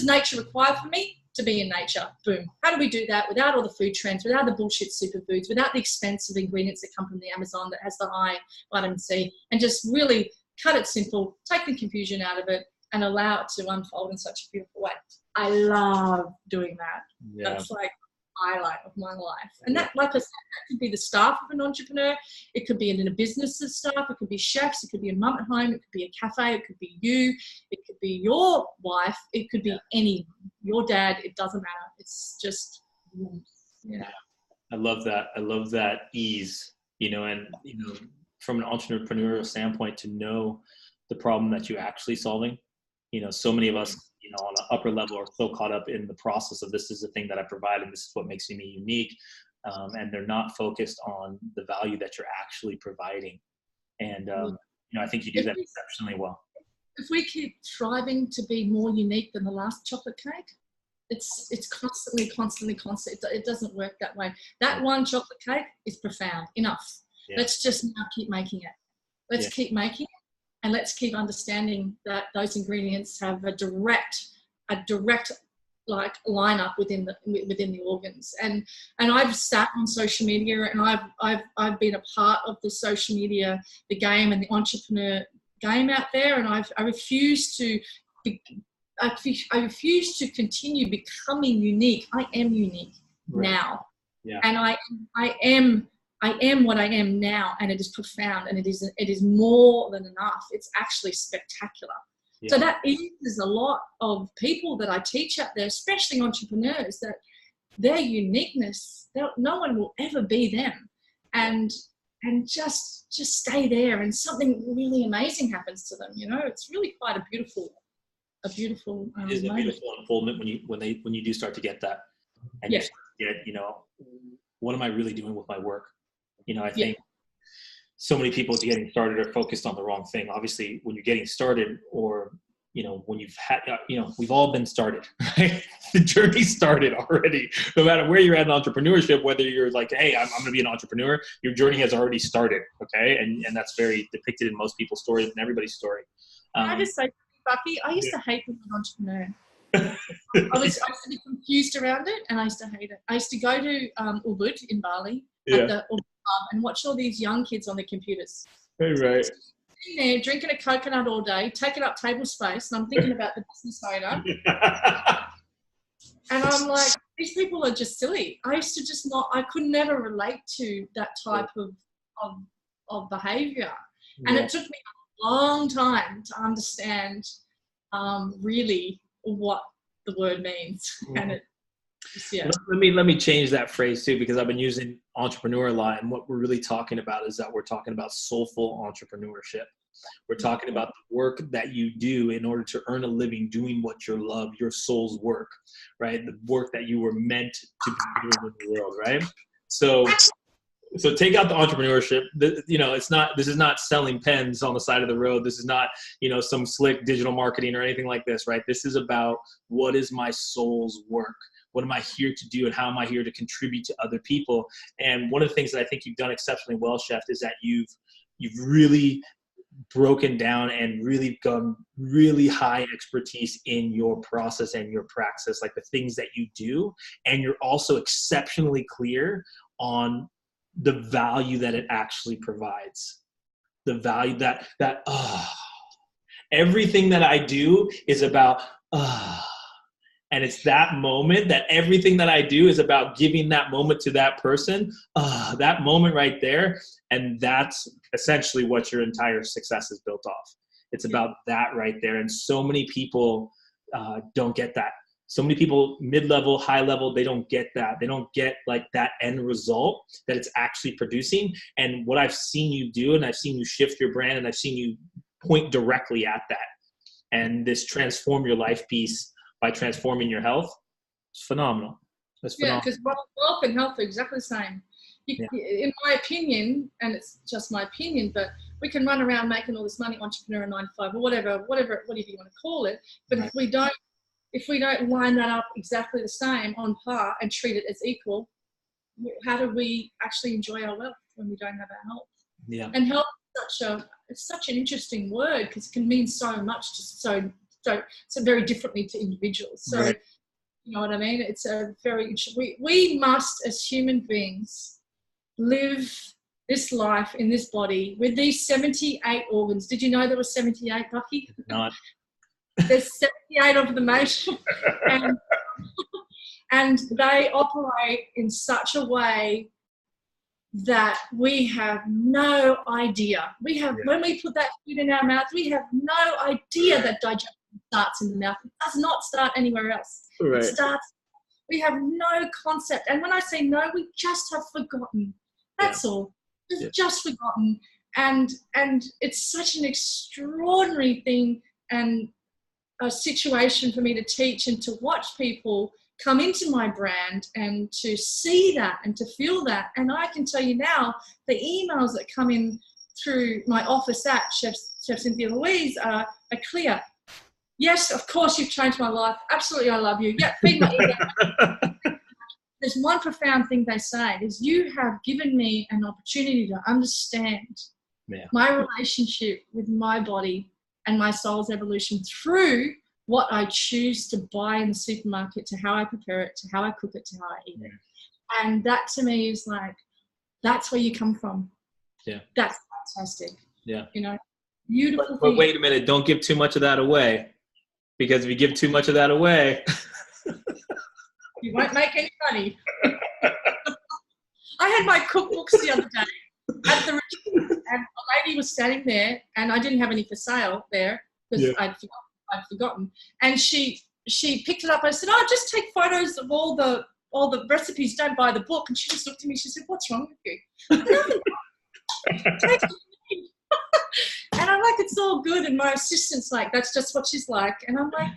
nature require from me? To be in nature. Boom. How do we do that without all the food trends, without the bullshit superfoods, without the expensive ingredients that come from the Amazon that has the high vitamin C, and just really cut it simple, take the confusion out of it, and allow it to unfold in such a beautiful way. I love doing that. That's like highlight of my life. And that, like I said, that could be the staff of an entrepreneur. It could be in a business's staff. It could be chefs. It could be a mum at home. It could be a cafe. It could be you. It could be your wife. It could be anyone. Your dad. It doesn't matter. It's just, I love that. I love that ease, you know, and, you know, from an entrepreneurial standpoint, to know the problem that you're actually solving. You know, so many of us, you know, on an upper level are so caught up in the process of, this is the thing that I provide and this is what makes me unique. And they're not focused on the value that you're actually providing. And, you know, I think you do that exceptionally well. If we keep striving to be more unique than the last chocolate cake, it's constantly. It doesn't work that way. That one chocolate cake is profound enough. Let's just now keep making it. Let's keep making it. And let's keep understanding that those ingredients have a direct like lineup within the organs. And I've sat on social media, and I've been a part of the social media, the game and the entrepreneur game out there. And I refuse to continue becoming unique. I am unique now, and I am what I am now, and it is profound, and it is more than enough. It's actually spectacular. So that is a lot of people that I teach out there, especially entrepreneurs, that their uniqueness, no one will ever be them, and just stay there, and something really amazing happens to them. You know, it's really quite a beautiful. It is a beautiful unfoldment when you do start to get that, and you start to get, you know, what am I really doing with my work? You know, I think so many people getting started are focused on the wrong thing. Obviously, when you're getting started, or when you've had, we've all been started, right? The journey started already. No matter where you're at in entrepreneurship, whether you're like, hey, I'm going to be an entrepreneur, your journey has already started. Okay. And that's very depicted in most people's stories and everybody's story. Can I just say, Bucky, I used to hate being an entrepreneur. I used to be confused around it, and I used to hate it. I used to go to Ubud in Bali at the Ubud Club and watch all these young kids on their computers. Right. Sitting there drinking a coconut all day, taking up table space, and I'm thinking about the business owner. And I'm like, these people are just silly. I used to just I could never relate to that type of behavior. And it took me a long time to understand really what the word means. And let me change that phrase too, because I've been using entrepreneur a lot, and what we're really talking about is that we're talking about soulful entrepreneurship. We're talking about the work that you do in order to earn a living doing what you love, your soul's work, right? The work that you were meant to be doing in the world, right? So take out the entrepreneurship. This is not selling pens on the side of the road. This is not, some slick digital marketing or anything like this, right? This is about, what is my soul's work? What am I here to do, and how am I here to contribute to other people? And one of the things that I think you've done exceptionally well, Chef, is that you've really broken down and really gone really high expertise in your process and your praxis, like the things that you do. And you're also exceptionally clear on the value that it actually provides. The value that everything that I do is about, and it's that moment, that everything that I do is about giving that moment to that person, that moment right there. And that's essentially what your entire success is built off. It's about that right there. And so many people don't get that. So many people, mid-level, high level, they don't get that. They don't get like that end result that it's actually producing. And what I've seen you do, and I've seen you shift your brand, and I've seen you point directly at that. And this transform your life piece by transforming your health, it's phenomenal. That's phenomenal. Yeah, because wealth and health are exactly the same. In my opinion, and it's just my opinion, but we can run around making all this money, entrepreneur 9 to 5, or whatever you want to call it. But if we don't line that up exactly the same on par and treat it as equal, how do we actually enjoy our wealth when we don't have our health? Yeah. And health is such an interesting word, because it can mean so much to so very differently to individuals. So right. You know what I mean? It's a very we must, as human beings, live this life in this body with these 78 organs. Did you know there were 78, Bucky? Not. There's 78 of them, mate. And they operate in such a way that we have no idea. When we put that food in our mouth, we have no idea that digestion starts in the mouth. It does not start anywhere else. Right. It starts, we have no concept. And when I say no, we just have forgotten. That's all. We've just forgotten. And it's such an extraordinary thing and a situation for me to teach and to watch people come into my brand and to see that and to feel that. And I can tell you now, the emails that come in through my office at Chef Cynthia Louise are clear. Yes, of course, you've changed my life. Absolutely, I love you. Yeah, feed my ego. There's one profound thing they say is, you have given me an opportunity to understand my relationship with my body and my soul's evolution through what I choose to buy in the supermarket, to how I prepare it, to how I cook it, to how I eat it. And that to me is like, that's where you come from. Yeah. That's fantastic. Yeah. Beautiful. But wait a minute, don't give too much of that away. Because if you give too much of that away, you won't make any money. I had my cookbooks the other day at the retreat, and a lady was standing there, and I didn't have any for sale there because I'd forgotten. And she picked it up. I said, "Oh, just take photos of all the recipes. Don't buy the book." And she just looked at me. She said, "What's wrong with you?" Nothing. And I'm like, "It's all good." And my assistant's like, "That's just what she's like." And I'm like,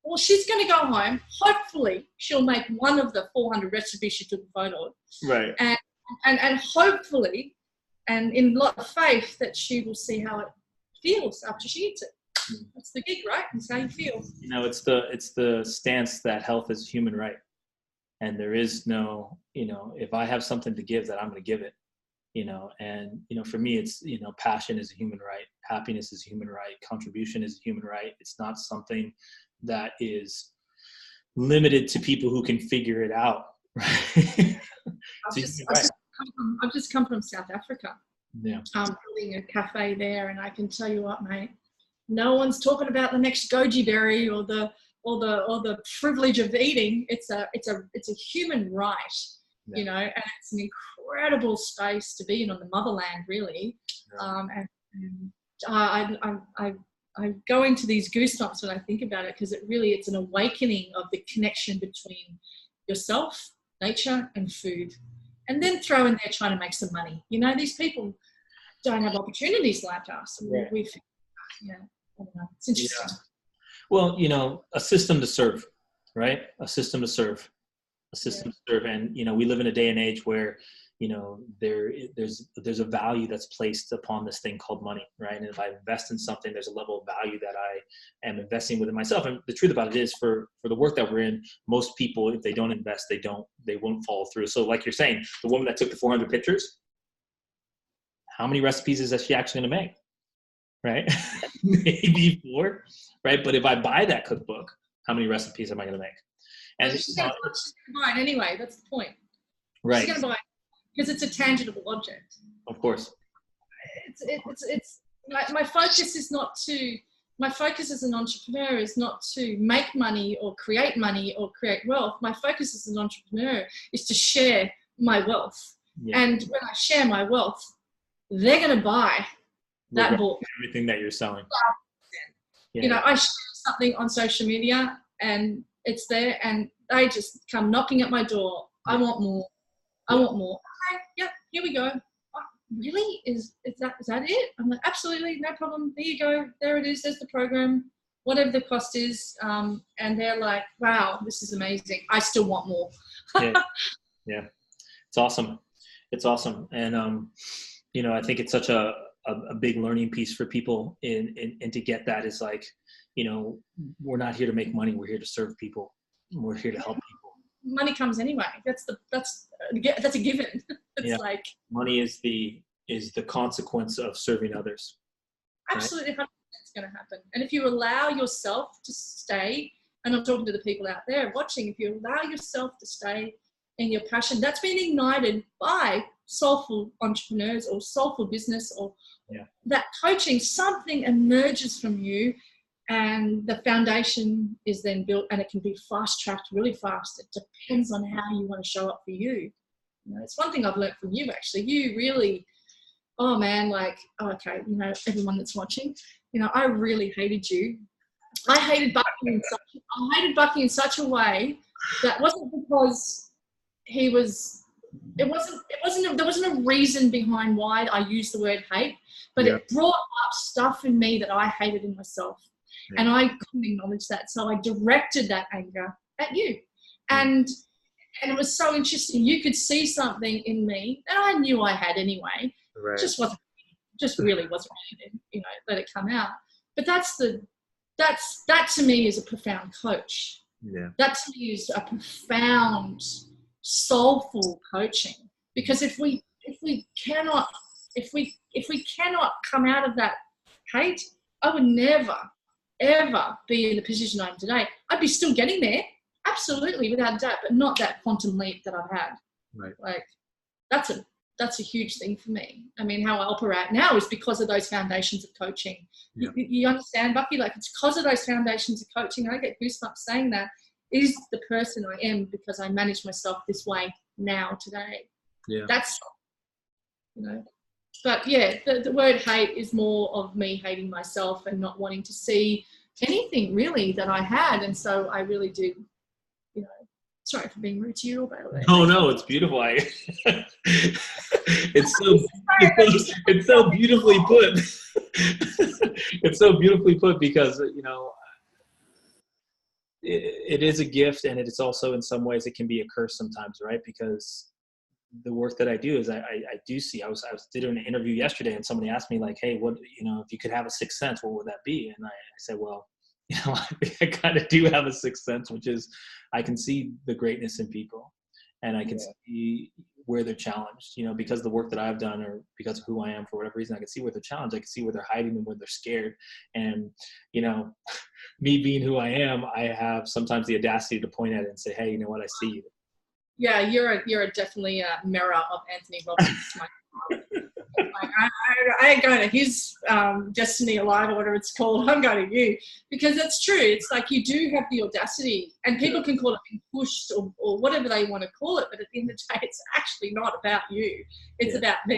well, she's going to go home. Hopefully, she'll make one of the 400 recipes she took a photo of. Right. And hopefully, and in a lot of faith, that she will see how it feels after she eats it. That's the gig, right? That's how you feel. You know, it's the stance that health is a human right. And there is no, you know, if I have something to give, that I'm going to give it, you know. And, you know, for me, it's, you know, passion is a human right. Happiness is a human right. Contribution is a human right. It's not something that is limited to people who can figure it out. Right? I've just come from South Africa. Yeah. Building a cafe there, and I can tell you what, mate, no one's talking about the next goji berry or the privilege of eating. It's a human right, you know, and it's an incredible space to be in on the motherland, really. I go into these goosebumps when I think about it, because it's an awakening of the connection between yourself, nature, and food. And then throw in there trying to make some money. You know, these people don't have opportunities like us. I don't know. It's interesting. Yeah. Well, you know, a system to serve, right? A system to serve. And, you know, we live in a day and age where, you know, there's a value that's placed upon this thing called money, right? And if I invest in something, there's a level of value that I am investing within myself. And the truth about it is, for the work that we're in, most people, if they don't invest, they won't follow through. So like you're saying, the woman that took the 400 pictures, how many recipes is that she actually going to make? Right? Maybe 4, right? But if I buy that cookbook, how many recipes am I going to make? And she's going to buy it anyway. That's the point. Right. She's going to buy it because it's a tangible object. Of course. It's my focus is not to. My focus as an entrepreneur is not to make money or create wealth. My focus as an entrepreneur is to share my wealth. Yeah. And when I share my wealth, they're going to buy that book. Everything that you're selling. Yeah. You know, I share something on social media and it's there, and they just come knocking at my door. I want more. I want more. Okay, yep, here we go. Oh, really? Is that it? I'm like, absolutely, no problem. There you go. There it is. There's the program, whatever the cost is. And they're like, wow, this is amazing. I still want more. Yeah. It's awesome. It's awesome. And, you know, I think it's such a big learning piece for people and to get that is like, you know, we're not here to make money. We're here to serve people. We're here to help people. Money comes anyway. That's a given. It's like money is the consequence of serving others. Absolutely, 100% it's going to happen. And if you allow yourself to stay, and I'm talking to the people out there watching, if you allow yourself to stay in your passion, that's been ignited by soulful entrepreneurs or soulful business or that coaching, something emerges from you. And the foundation is then built, and it can be fast-tracked really fast. It depends on how you want to show up for you. You know, it's one thing I've learned from you, actually. You really, oh man, like, okay, you know, everyone that's watching, you know, I really hated you. I hated Bucky in such a way that wasn't because he was, there wasn't a reason behind why I used the word hate, but it brought up stuff in me that I hated in myself. And I couldn't acknowledge that. So I directed that anger at you. And it was so interesting. You could see something in me that I knew I had anyway. Right. Just really wasn't, you know, let it come out. But that to me is a profound coach. Yeah. That to me is a profound, soulful coaching. Because if we cannot come out of that hate, I would never ever be in the position I'm today. I'd be still getting there, absolutely, without a doubt, but not that quantum leap that I've had. Right. Like that's a huge thing for me. I mean, how I operate now is because of those foundations of coaching. Yeah. You understand, Bucky? Like it's because of those foundations of coaching. I get goosebumps saying that is the person I am because I manage myself this way now today. Yeah. That's, you know. But yeah, the word hate is more of me hating myself and not wanting to see anything really that I had. And so I really do, you know, sorry for being rude to you, by the way. No, it's beautiful. It's so beautifully put. It's so beautifully put because, you know, it is a gift, and it is also in some ways it can be a curse sometimes, right? Because the work that I do is I do see, I was doing an interview yesterday and somebody asked me like, hey, what, if you could have a sixth sense, what would that be? And I said, well, I think I kind of do have a sixth sense, which is I can see the greatness in people and I can see where they're challenged, because of the work that I've done or because of who I am, for whatever reason, I can see where they're challenged. I can see where they're hiding and where they're scared. And, me being who I am, I have sometimes the audacity to point at it and say, hey, you know what? I see you. Yeah, you're definitely a mirror of Anthony Robbins. I go to his Destiny Alive or whatever it's called. I'm going to you because it's true. It's like you do have the audacity, and people can call it being pushed or whatever they want to call it. But at the end of the day, it's actually not about you. It's about me,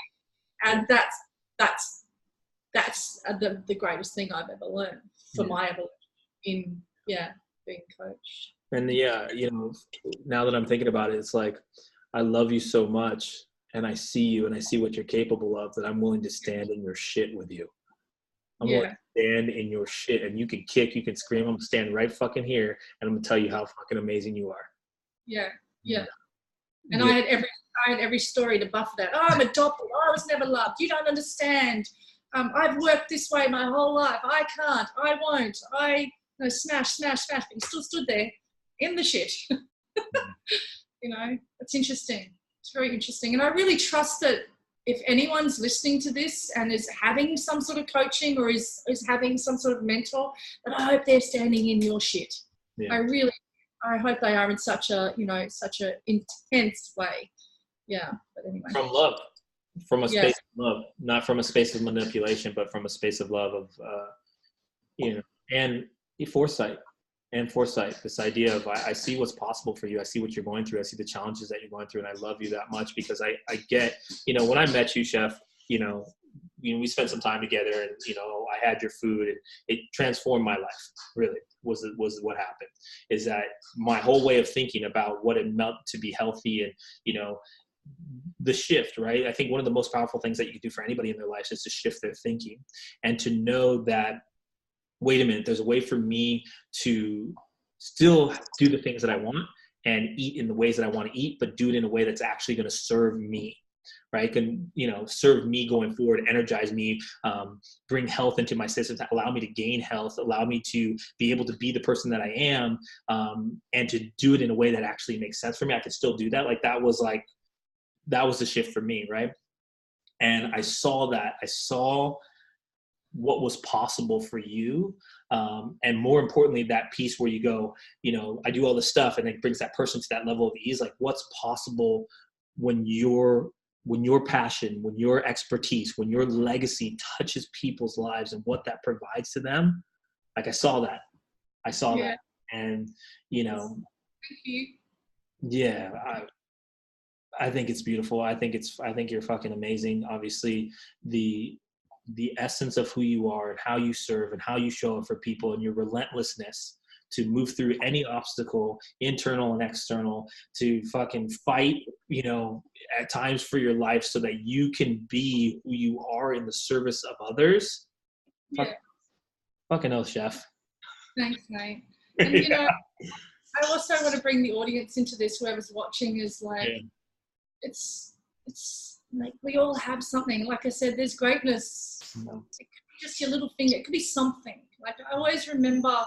and that's the greatest thing I've ever learned for my evolution in being coached. And now that I'm thinking about it, it's like, I love you so much and I see you and I see what you're capable of that I'm willing to stand in your shit with you. I'm willing to stand in your shit, and you can kick, you can scream. I'm going to stand right fucking here and I'm going to tell you how fucking amazing you are. Yeah. And I had every story to buff that. Oh, I'm adopted. Oh, I was never loved. You don't understand. I've worked this way my whole life. I can't. I won't. Smash. But he still stood there in the shit. It's interesting. It's very interesting. And I really trust that if anyone's listening to this and is having some sort of coaching or is having some sort of mentor, that I hope they're standing in your shit. Yeah. I hope they are in such a intense way. Yeah. But anyway. From love. From a space of love. Not from a space of manipulation, but from a space of love of and foresight. This idea of I see what's possible for you. I see what you're going through. I see the challenges that you're going through, and I love you that much because I get, when I met you, Chef, we spent some time together, and I had your food, and it transformed my life. Really, was what happened. Is that my whole way of thinking about what it meant to be healthy, and the shift, right? I think one of the most powerful things that you can do for anybody in their life is to shift their thinking, and to know that, wait a minute, there's a way for me to still do the things that I want and eat in the ways that I want to eat, but do it in a way that's actually going to serve me, right? Can, serve me going forward, energize me, bring health into my system, to allow me to gain health, allow me to be able to be the person that I am, and to do it in a way that actually makes sense for me. I could still do that. That was the shift for me, right? And I saw that. I saw what was possible for you. And more importantly, that piece where you go, I do all this stuff and it brings that person to that level of ease. Like, what's possible when your passion, when your expertise, when your legacy touches people's lives and what that provides to them. Like, I saw that. And, Thank you. Yeah, I think it's beautiful. I think you're fucking amazing. Obviously, the essence of who you are and how you serve and how you show up for people, and your relentlessness to move through any obstacle, internal and external, to fucking fight, at times for your life so that you can be who you are in the service of others. Yeah. Fucking oath, Chef. Thanks, mate. And, I also want to bring the audience into this, whoever's watching, is like, it's like we all have something. Like I said, there's greatness. It could be just your little finger. It could be something. Like, I always remember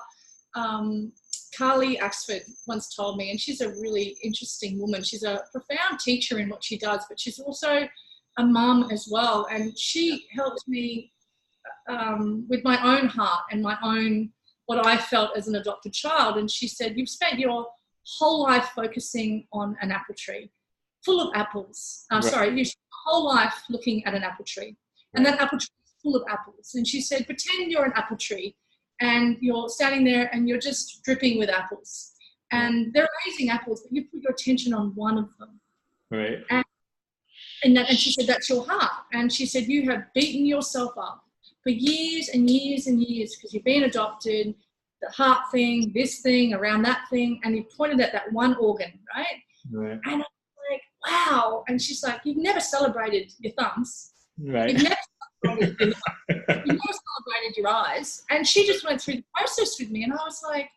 Carly Axford once told me, and she's a really interesting woman. She's a profound teacher in what she does, but she's also a mum as well. And she helped me with my own heart and my own, what I felt as an adopted child. And she said, you've spent your whole life focusing on an apple tree full of apples. Sorry, your whole life looking at an apple tree. And that apple tree is full of apples. And she said, pretend you're an apple tree and you're standing there and you're just dripping with apples. And they're amazing apples, but you put your attention on one of them. Right. And she said, that's your heart. And she said, you have beaten yourself up for years and years and years because you've been adopted, the heart thing, this thing, around that thing, and you pointed at that one organ, right? Right. And I was like, wow. And she's like, you've never celebrated your thumbs. Right. You've never celebrated your eyes. And she just went through the process with me, and I was like,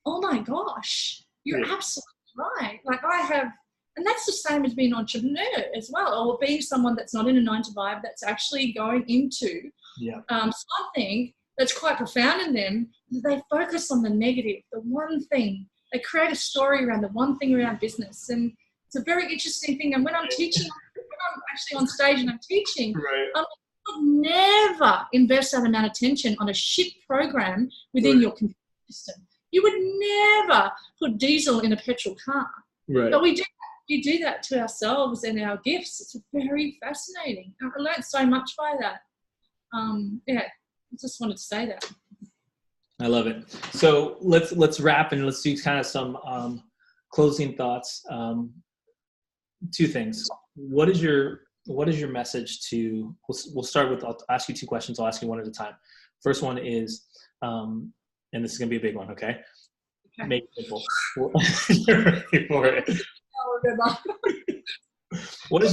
oh my gosh, you're absolutely right. Like, I have And that's the same as being an entrepreneur as well, or being someone that's not in a 9 to 5, that's actually going into something that's quite profound in them. They focus on the negative, the one thing. They create a story around the one thing around business. And it's a very interesting thing. And when I'm teaching, when I'm actually on stage and I'm teaching, I would never invest that amount of attention on a shit program within your computer system. You would never put diesel in a petrol car. But we do that to ourselves and our gifts. It's very fascinating. I learned so much by that. I just wanted to say that. I love it. So let's wrap and let's do kind of some closing thoughts. 2 things. What is your message to? We'll start with. I'll ask you 2 questions. I'll ask you one at a time. First one is, and this is gonna be a big one. Okay. Make it simple. You're ready for it. What is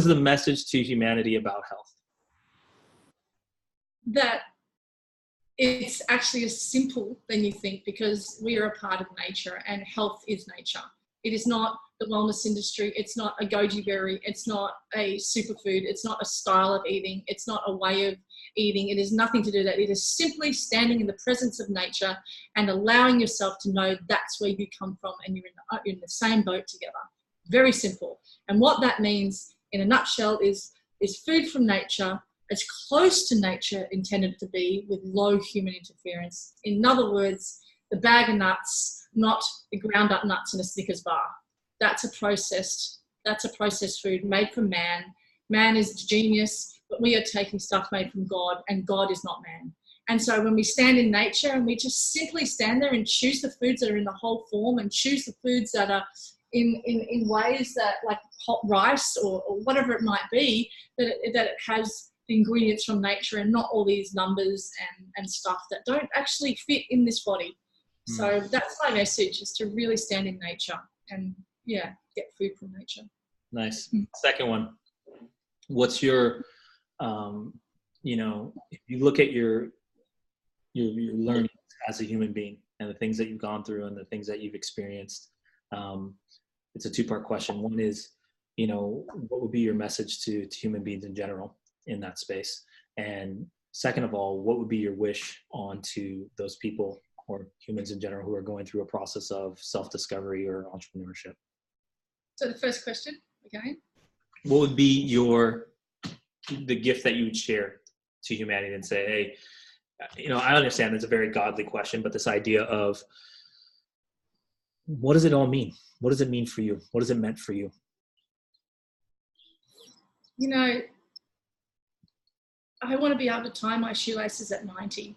the message to humanity about health? That it's actually as simple than you think, because we are a part of nature and health is nature. It is not the wellness industry. It's not a goji berry. It's not a superfood. It's not a style of eating. It's not a way of eating. It has nothing to do with that. It is simply standing in the presence of nature and allowing yourself to know that's where you come from and you're in the same boat together. Very simple. And what that means in a nutshell is food from nature, as close to nature intended to be, with low human interference. In other words, the bag of nuts, not the ground up nuts in a Snickers bar. That's a processed food made from man. Man is genius, but we are taking stuff made from God, and God is not man. And so when we stand in nature and we just simply stand there and choose the foods that are in the whole form, and choose the foods that are in ways that, like hot rice or whatever it might be, that it has the ingredients from nature and not all these numbers and stuff that don't actually fit in this body. So that's my message, is to really stand in nature and get food from nature. Nice. Second one, what's your, if you look at your learning as a human being and the things that you've gone through and the things that you've experienced, it's a 2-part question. One is, what would be your message to human beings in general in that space? And second of all, what would be your wish onto those people or humans in general who are going through a process of self-discovery or entrepreneurship? So the first question, again? What would be the gift that you would share to humanity and say, hey, I understand it's a very godly question, but this idea of, what does it all mean? What does it mean for you? What is it meant for you? I want to be able to tie my shoelaces at 90.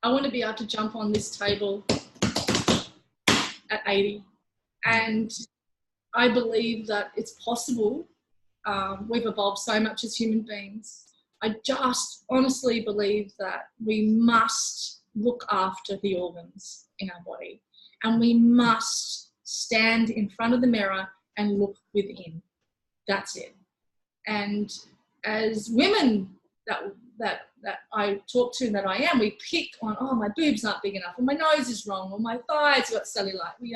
I want to be able to jump on this table at 80. And I believe that it's possible. We've evolved so much as human beings. I just honestly believe that we must look after the organs in our body, and we must stand in front of the mirror and look within. That's it. And as women that I talk to and that I am, we pick on, my boobs aren't big enough, or my nose is wrong, or my thighs got cellulite. We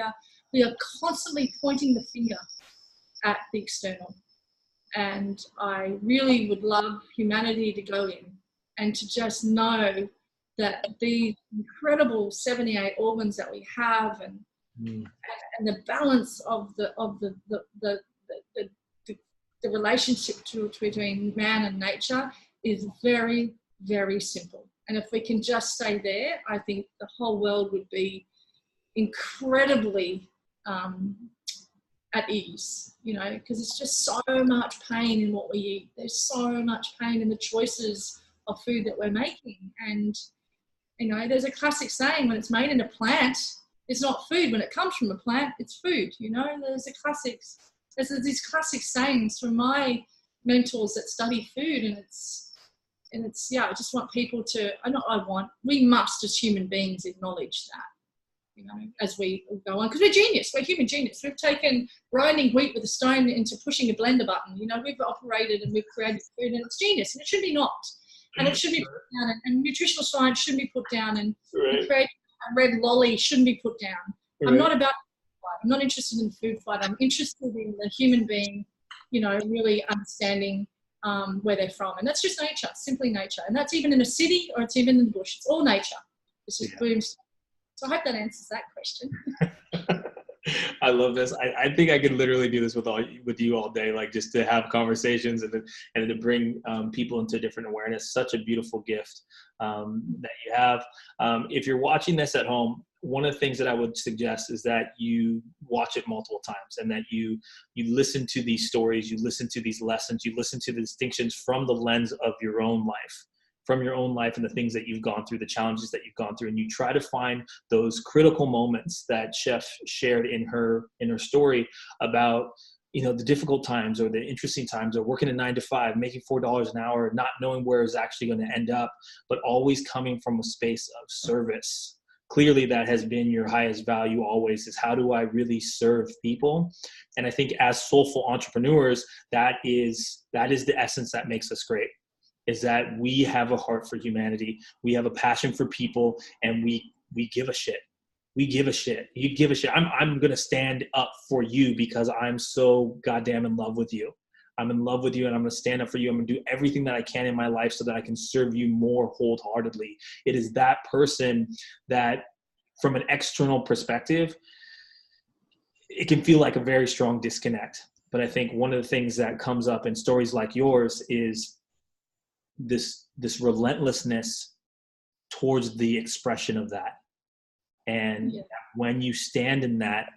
are constantly pointing the finger at the external. And I really would love humanity to go in and to just know that the incredible 78 organs that we have and the balance of the relationship between man and nature is very, very simple. And if we can just stay there, I think the whole world would be incredibly at ease, because it's just so much pain in what we eat. There's so much pain in the choices of food that we're making. And, there's a classic saying, when it's made in a plant, it's not food. When it comes from a plant, it's food. There's these classic sayings from my mentors that study food, and I just want people to, we must as human beings acknowledge that. As we go on, because we're human genius. We've taken grinding wheat with a stone into pushing a blender button. We've operated and we've created food, and it's genius, and it should be not. And it should be put down, and nutritional science shouldn't be put down, and creating a red lolly shouldn't be put down. I'm not about fight. I'm not interested in the food fight. I'm interested in the human being, you know, really understanding where they're from. And that's just nature, simply nature. And that's even in a city or it's even in the bush. It's all nature. It's just boom. So I hope that answers that question. I love this. I think I could literally do this with you all day, like just to have conversations and to bring people into different awareness. Such a beautiful gift that you have. If you're watching this at home, one of the things that I would suggest is that you watch it multiple times and that you listen to these stories, you listen to these lessons, you listen to the distinctions from the lens of your own life. From your own life and the things that you've gone through, the challenges that you've gone through, and you try to find those critical moments that Chef shared in her story about, you know, the difficult times or the interesting times or working a 9-to-5, making $4 an hour, not knowing where it's actually going to end up, but always coming from a space of service. Clearly that has been your highest value always, is how do I really serve people? And I think as soulful entrepreneurs, that is the essence that makes us great. Is that we have a heart for humanity. We have a passion for people, and we give a shit. We give a shit. You give a shit. I'm going to stand up for you because I'm so goddamn in love with you. I'm in love with you, and I'm going to stand up for you. I'm going to do everything that I can in my life so that I can serve you more wholeheartedly. It is that person that, from an external perspective, it can feel like a very strong disconnect. But I think one of the things that comes up in stories like yours is this relentlessness towards the expression of that. And when you stand in that,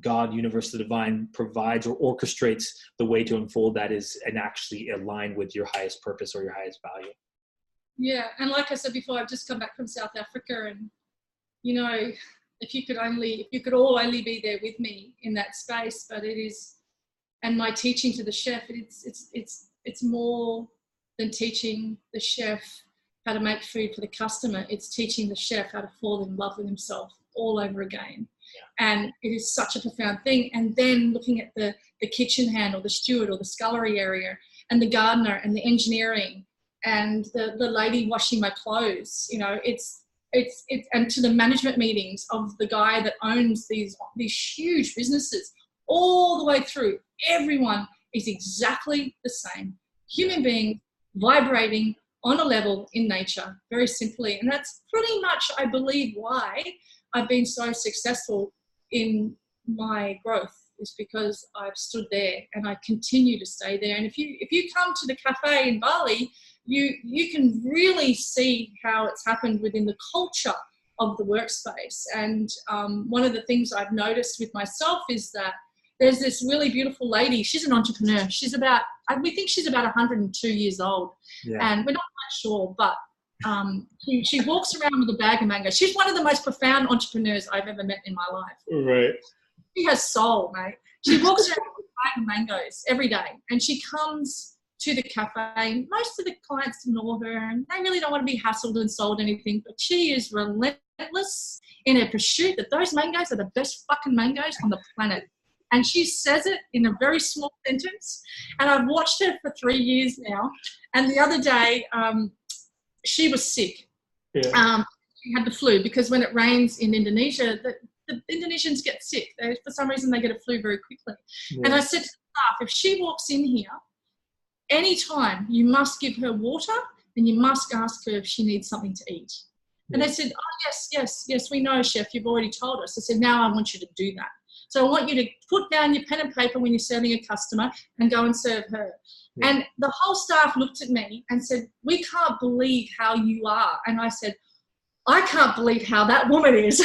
God, universe, the divine provides or orchestrates the way to unfold that is and actually align with your highest purpose or your highest value. Yeah. And like I said before, I've just come back from South Africa, and, you know, if you could all only be there with me in that space, but it is, and my teaching to the chef, it's more than teaching the chef how to make food for the customer. It's teaching the chef how to fall in love with himself all over again. And it is such a profound thing. And then looking at the kitchen hand or the steward or the scullery area and the gardener and the engineering and the lady washing my clothes, you know, it's and to the management meetings of the guy that owns these huge businesses all the way through. Everyone is exactly the same. Human beings vibrating on a level in nature, very simply. And that's pretty much, I believe, why I've been so successful in my growth, is because I've stood there and I continue to stay there. And if you come to the cafe in Bali, you can really see how it's happened within the culture of the workspace. And one of the things I've noticed with myself is that there's this really beautiful lady. She's an entrepreneur. We think she's about 102 years old. Yeah. And we're not quite sure, but she walks around with a bag of mangoes. She's one of the most profound entrepreneurs I've ever met in my life. Right. She has soul, mate. She walks around with a bag of mangoes every day, and she comes to the cafe. Most of the clients ignore her, and they really don't want to be hassled and sold anything, but she is relentless in her pursuit that those mangoes are the best fucking mangoes on the planet. And she says it in a very small sentence. And I've watched her for 3 years now. And the other day, she was sick. Yeah. She had the flu, because when it rains in Indonesia, the Indonesians get sick. For some reason, they get a flu very quickly. Yeah. And I said to the staff, if she walks in here, anytime you must give her water and you must ask her if she needs something to eat. Yeah. And they said, oh, yes, we know, chef, you've already told us. I said, now I want you to do that. So I want you to put down your pen and paper when you're serving a customer and go and serve her. Yeah. And the whole staff looked at me and said, we can't believe how you are. And I said, I can't believe how that woman is.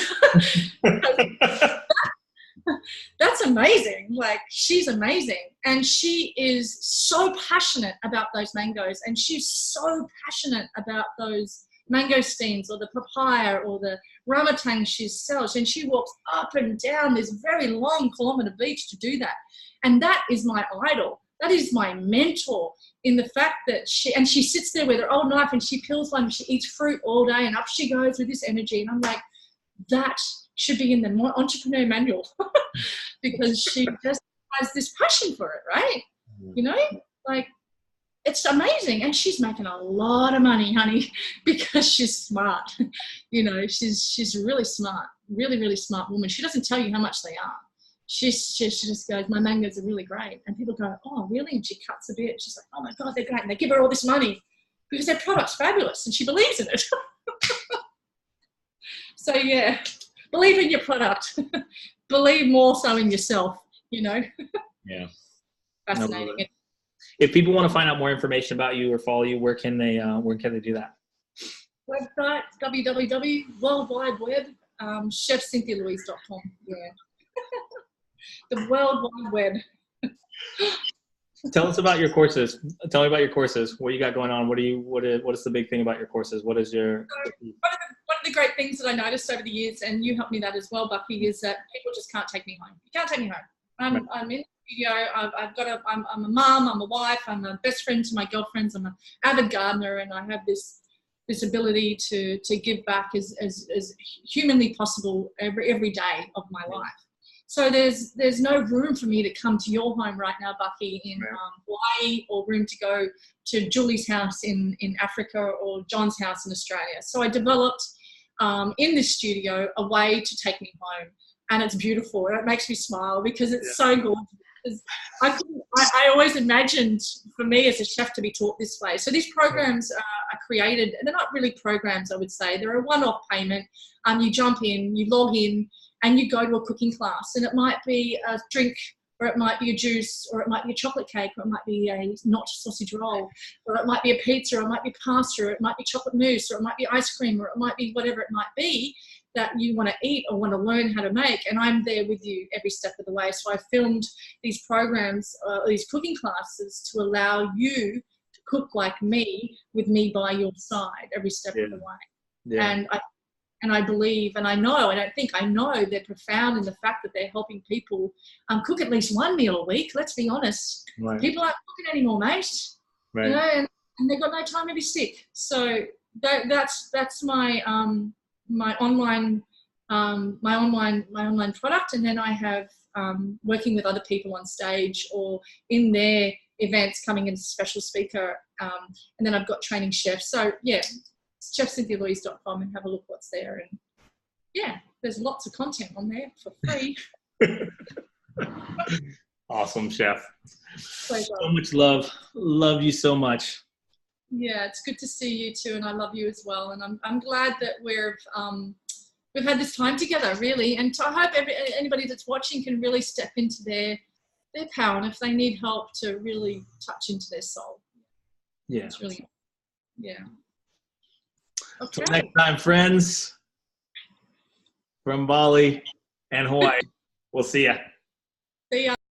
That's amazing. Like, she's amazing. And she is so passionate about those mangoes. And she's so passionate about those mangosteens or the papaya or the ramatang she sells, and she walks up and down this very long kilometre beach to do that. And that is my idol. That is my mentor, in the fact that she sits there with her old knife and she peels one and she eats fruit all day, and up she goes with this energy. And I'm like, that should be in the entrepreneur manual because she just has this passion for it, right? You know, like, it's amazing. And she's making a lot of money, honey, because she's smart. You know, she's really smart. really, really smart woman. She doesn't tell you how much they are. She just goes, my mangoes are really great. And people go, oh, really? And she cuts a bit. She's like, oh, my God, they're great. And they give her all this money because their product's fabulous and she believes in it. So, yeah, believe in your product. Believe more so in yourself, you know. Yeah. Fascinating. If people want to find out more information about you or follow you, where can they do that? Website, www.worldwideweb, chefcynthialouise.com. Yeah. The World Wide Web. Tell us about your courses. Tell me about your courses. What you got going on? What is the big thing about your courses? What is your... One of the great things that I noticed over the years, and you helped me that as well, Bucky, is that people just can't take me home. You can't take me home. I'm in the studio. I'm a mum. I'm a wife. I'm a best friend to my girlfriends. I'm an avid gardener, and I have this ability to give back as humanly possible every day of my life. So there's no room for me to come to your home right now, Bucky, in Hawaii, or room to go to Julie's house in Africa or John's house in Australia. So I developed in this studio a way to take me home, and it's beautiful. And it makes me smile because it's so gorgeous. I always imagined for me as a chef to be taught this way. So these programs are created, and they're not really programs, I would say. They're a one-off payment. You jump in, you log in, and you go to a cooking class, and it might be a drink, or it might be a juice, or it might be a chocolate cake, or it might be a not sausage roll, or it might be a pizza, or it might be pasta, or it might be chocolate mousse, or it might be ice cream, or it might be whatever it might be that you want to eat or want to learn how to make. And I'm there with you every step of the way. So I filmed these programs, these cooking classes, to allow you to cook like me, with me by your side every step of the way. Yeah. And I believe, and I know, and I know they're profound in the fact that they're helping people cook at least one meal a week. Let's be honest. Right. People aren't cooking anymore, mate. Right. You know, and they've got no time to be sick. So that's my my online product. And then I have working with other people on stage or in their events, coming in as a special speaker. And then I've got training chefs. So yeah. chefcynthialouise.com and have a look what's there. And yeah, there's lots of content on there for free. Awesome, chef. Pleasure. So much love. Love you so much. Yeah, it's good to see you too, and I love you as well. And I'm glad that we've had this time together, really. And I hope anybody that's watching can really step into their power, and if they need help, to really touch into their soul. Yeah, it's really Okay. Till next time, friends, from Bali and Hawaii. We'll see ya.